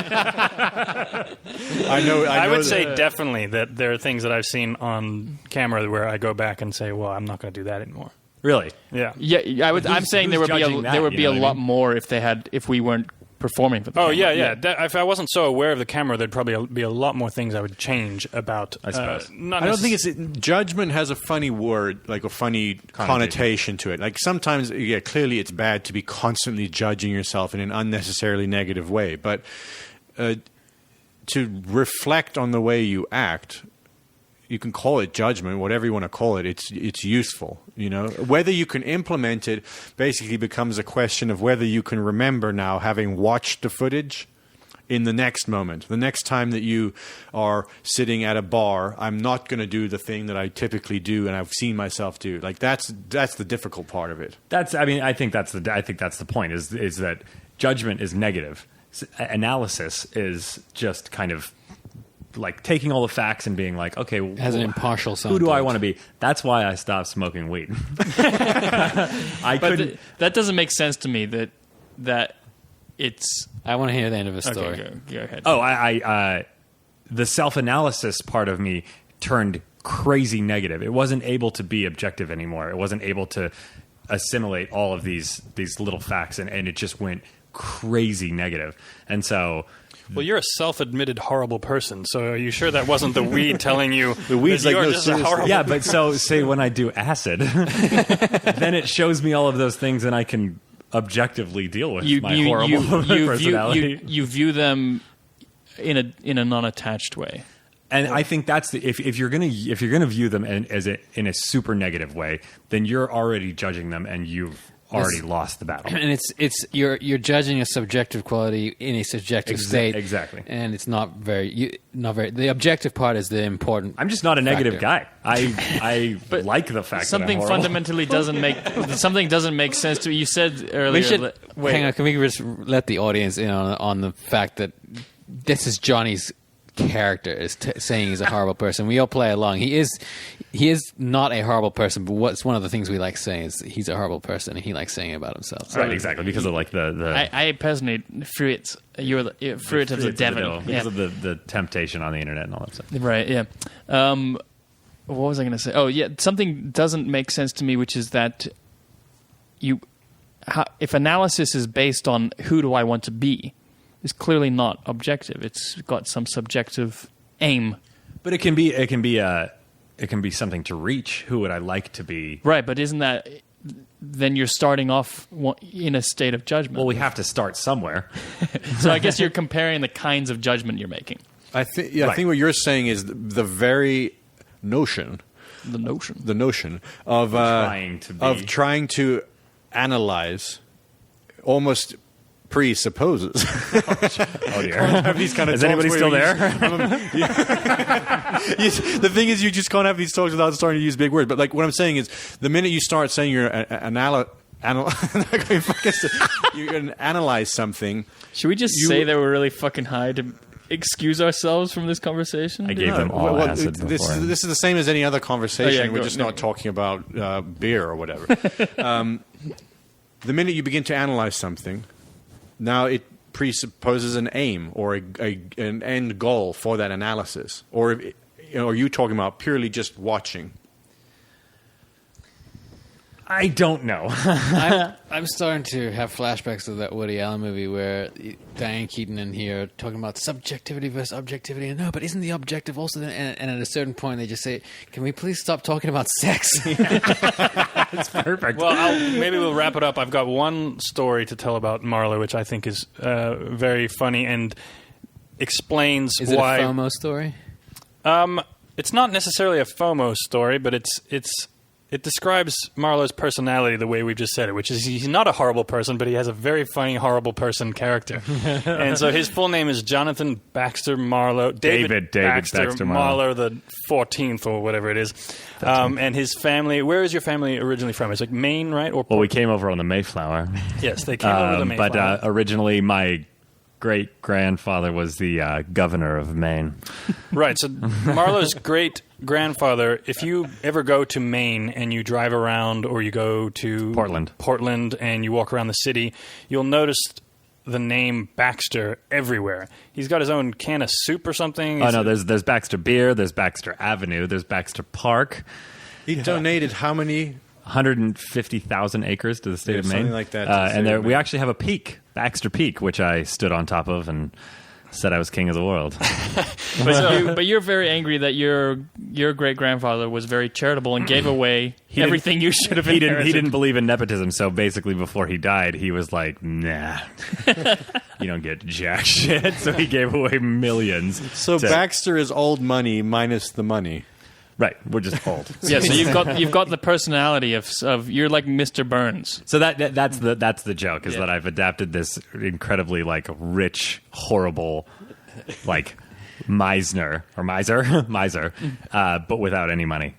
I know I would say definitely that there are things that I've seen on camera where I go back and say, well, I'm not going to do that anymore. Really? Yeah. Yeah, I'm saying there would be judging that, there would you be know a what I lot mean? more if we weren't performing for the Oh, camera. yeah. If I wasn't so aware of the camera, there'd probably be a lot more things I would change about. I suppose. I don't think judgment has a funny word, like a funny connotation to it. Like, sometimes, yeah, clearly it's bad to be constantly judging yourself in an unnecessarily negative way. But to reflect on the way you act, you can call it judgment, whatever you want to call it. It's useful, you know. Whether you can implement it basically becomes a question of whether you can remember now, having watched the footage, in the next moment. The next time that you are sitting at a bar, I'm not going to do the thing that I typically do and I've seen myself do. Like that's the difficult part of it. I think that's the point is that judgment is negative. Analysis is just kind of like taking all the facts and being like, okay, Has an impartial who do sound I to it. want to be? That's why I stopped smoking weed. That doesn't make sense to me. That it's I want to hear the end of the story. okay. Go ahead. Oh, I the self-analysis part of me turned crazy negative. It wasn't able to be objective anymore. It wasn't able to assimilate all of these little facts, and it just went crazy negative. And so, Well, you're a self-admitted horrible person, so are you sure that wasn't the weed telling you The weed's that like, you're no, just a seriously. horrible yeah, but so say when I do acid, then it shows me all of those things, and I can objectively deal with my horrible personality. You view them in a non-attached way. And I think that's if you're gonna view them in a super negative way, then you're already judging them, and you've already lost the battle. And it's you're judging a subjective quality in a subjective state, exactly. and it's not very. The objective part is the important. I'm just not a negative factor. guy. I like the fact Something that I'm horrible. fundamentally doesn't make sense to me. You said earlier. We should wait. hang on. Can we just let the audience in on the fact that this is Johnny's character is saying he's a horrible person. We all play along. He is not a horrible person, but what's one of the things we like saying is he's a horrible person, and he likes saying it about himself. Right, exactly, because of like the I personally fruit of the devil. because of the temptation on the internet and all that stuff. Right, yeah. What was I going to say? Oh, yeah, something doesn't make sense to me, which is that if analysis is based on who do I want to be, it's clearly not objective. It's got some subjective aim. But it can be something to reach. Who would I like to be? Right, but isn't that... Then you're starting off in a state of judgment. Well, we have to start somewhere. So I guess you're comparing the kinds of judgment you're making. I think what you're saying is the very notion The notion. of Trying to be. trying to analyze almost presupposes. Oh dear. Have these kind of Is anybody talks still where there? the thing is, you just can't have these talks without starting to use big words. But like what I'm saying is, the minute you start saying you're you can analyze something. Should we just say that we're really fucking high to excuse ourselves from this conversation? I gave them all acid this before. is the same as any other conversation. Oh, yeah, We're go- just no. not talking about beer or whatever. The minute you begin to analyze something, now it presupposes an aim or an end goal for that analysis. Or are you talking about purely just watching? I don't know. I'm starting to have flashbacks of that Woody Allen movie where Diane Keaton and he are talking about subjectivity versus objectivity. And no, but isn't the objective also... And at a certain point they just say, can we please stop talking about sex? It's perfect. Well, maybe we'll wrap it up. I've got one story to tell about Marlow, which I think is very funny and explains Is it why. a FOMO story? It's not necessarily a FOMO story, but it describes Marlow's personality the way we've just said it, which is he's not a horrible person, but he has a very funny horrible person character. And so his full name is Jonathan Baxter Marlow. David Baxter Marlow the 14th or whatever it is. And his family, where is your family originally from? It's like Maine, right? Or Well, we came over on the Mayflower. yes, they came over the Mayflower. But originally my great-grandfather was the governor of Maine. Right, so Marlow's great-grandfather, if you ever go to Maine and you drive around or you go to Portland and you walk around the city, you'll notice the name Baxter everywhere. He's got his own can of soup or something. Oh, no, there's Baxter Beer, there's Baxter Avenue, there's Baxter Park. He donated how many? 150,000 acres to the state of Maine. Something like that to the And state there, of we Maine. actually have a peak, Baxter Peak, which I stood on top of and said I was king of the world. But you're very angry that your great grandfather was very charitable and gave away everything you should have He inherited. didn't believe in nepotism, so basically before he died, he was like, nah, you don't get jack shit. So he gave away millions. So Baxter is old money minus the money. Right, we're just old. Yeah, so you've got the personality of you're like Mr. Burns. So that's the joke is that I've adapted this incredibly like rich, horrible, like miser, but without any money.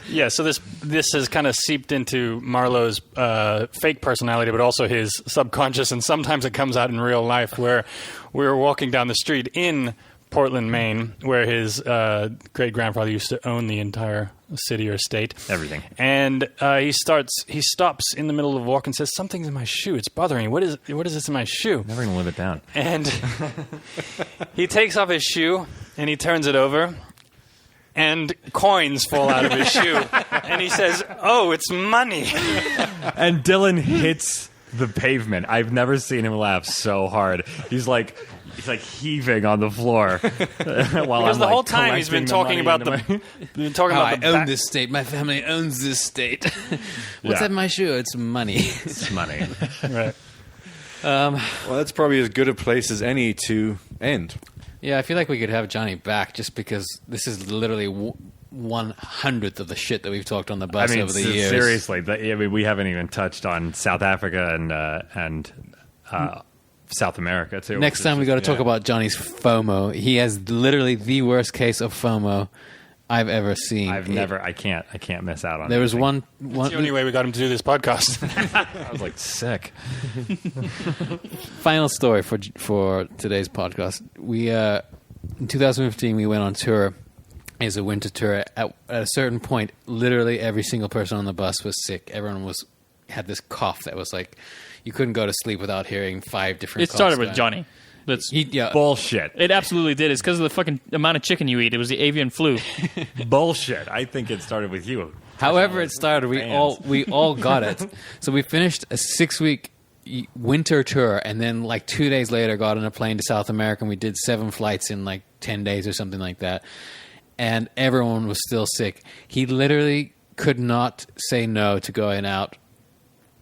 Yeah, so this has kind of seeped into Marlow's fake personality, but also his subconscious, and sometimes it comes out in real life. Where we were walking down the street in Portland, Maine, where his great-grandfather used to own the entire city or state. Everything. And he stops in the middle of the walk and says, "Something's in my shoe. It's bothering me. What is this in my shoe?" Never gonna live it down. And he takes off his shoe and he turns it over, and coins fall out of his shoe. And he says, "Oh, it's money." And Dylan hits the pavement. I've never seen him laugh so hard. He's like heaving on the floor while because the whole time he's been talking about I own this state. My family owns this state. What's in my shoe? It's money. It's money. Right. Well, that's probably as good a place as any to end. Yeah, I feel like we could have Johnny back just because this is literally 1/100th of the shit that we've talked on the bus over the years. Seriously, we haven't even touched on South Africa and South America too. Next time we got to talk about Johnny's FOMO. He has literally the worst case of FOMO I've ever seen. I can't miss out on. There was anything. It's the only way we got him to do this podcast. I was like sick. Final story for today's podcast. We in 2015 we went on tour. It's a winter tour. At a certain point, literally every single person on the bus was sick. Everyone had this cough that was like you couldn't go to sleep without hearing 5 different. It started with Johnny. That's bullshit. It absolutely did. It's because of the fucking amount of chicken you eat. It was the avian flu. Bullshit. I think it started with you. However it started, we all got it. So we finished a 6-week winter tour, and then like 2 days later got on a plane to South America, and we did 7 flights in like 10 days or something like that. And everyone was still sick. He literally could not say no to going out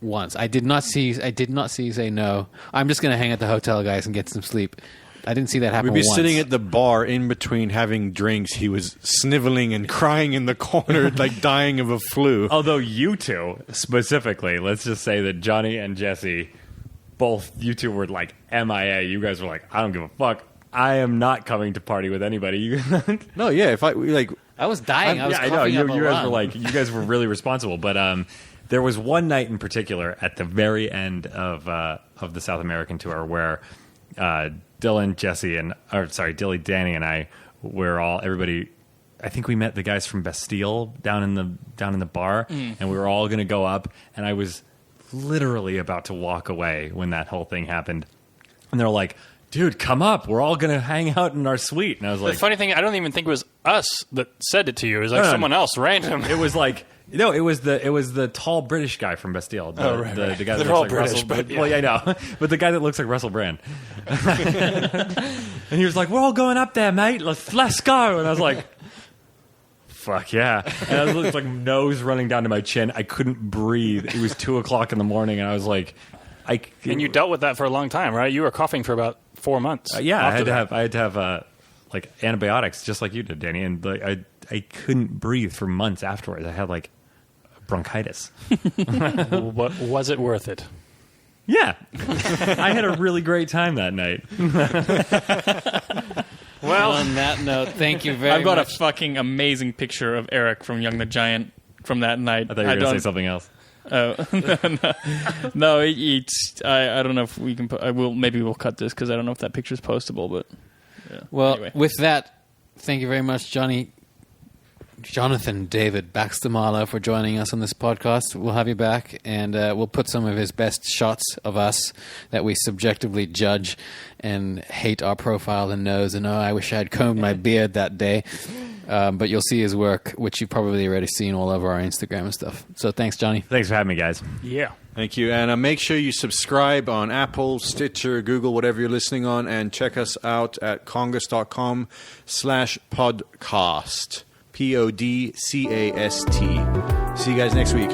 once. I did not see you say no. I'm just going to hang at the hotel, guys, and get some sleep. I didn't see that happen We'd be once. sitting at the bar in between having drinks. He was sniveling and crying in the corner, like dying of a flu. Although you two, specifically, let's just say that Johnny and Jesse, both you two were like MIA. You guys were like, I don't give a fuck. I am not coming to party with anybody. No, yeah, I was dying. I was I know. coughing up a You guys lung. were like, you guys were really responsible. But there was one night in particular at the very end of the South American tour where Dylan, Jesse, Dilly, Danny, and I were everybody. I think we met the guys from Bastille down in the bar, and we were all going to go up. And I was literally about to walk away when that whole thing happened, and they're like, "Dude, come up. We're all going to hang out in our suite." And I was like, The funny thing, I don't even think it was us that said it to you. It was like someone else, random. It was like it was the tall British guy from Bastille. The guy that They're looks all like British, Russell. but Well, yeah, I know, but the guy that looks like Russell Brand. And he was like, "We're all going up there, mate. Let's go." And I was like, "Fuck yeah!" And I was like, nose running down to my chin. I couldn't breathe. It was 2:00 in the morning, and I was like, And you dealt with that for a long time, right? You were coughing for about 4 months. yeah, I had to have like antibiotics, just like you did, Danny, and like I couldn't breathe for months afterwards. I had like bronchitis. What was it worth it? Yeah, I had a really great time that night. Well, on that note, thank you very much. I've got a fucking amazing picture of Eric from Young the Giant from that night. I thought you were going to say something else. Oh no! I don't know if we can. Maybe we'll cut this because I don't know if that picture is postable. But Well, anyway. with that, thank you very much, Jonathan David Baxter Marlow, for joining us on this podcast. We'll have you back, and we'll put some of his best shots of us that we subjectively judge and hate our profile and nose. And I wish I had combed my beard that day. But you'll see his work, which you've probably already seen all over our Instagram and stuff. So thanks, Johnny. Thanks for having me, guys. Yeah. Thank you. And make sure you subscribe on Apple, Stitcher, Google, whatever you're listening on, and check us out at kongos.com/podcast. PODCAST. See you guys next week.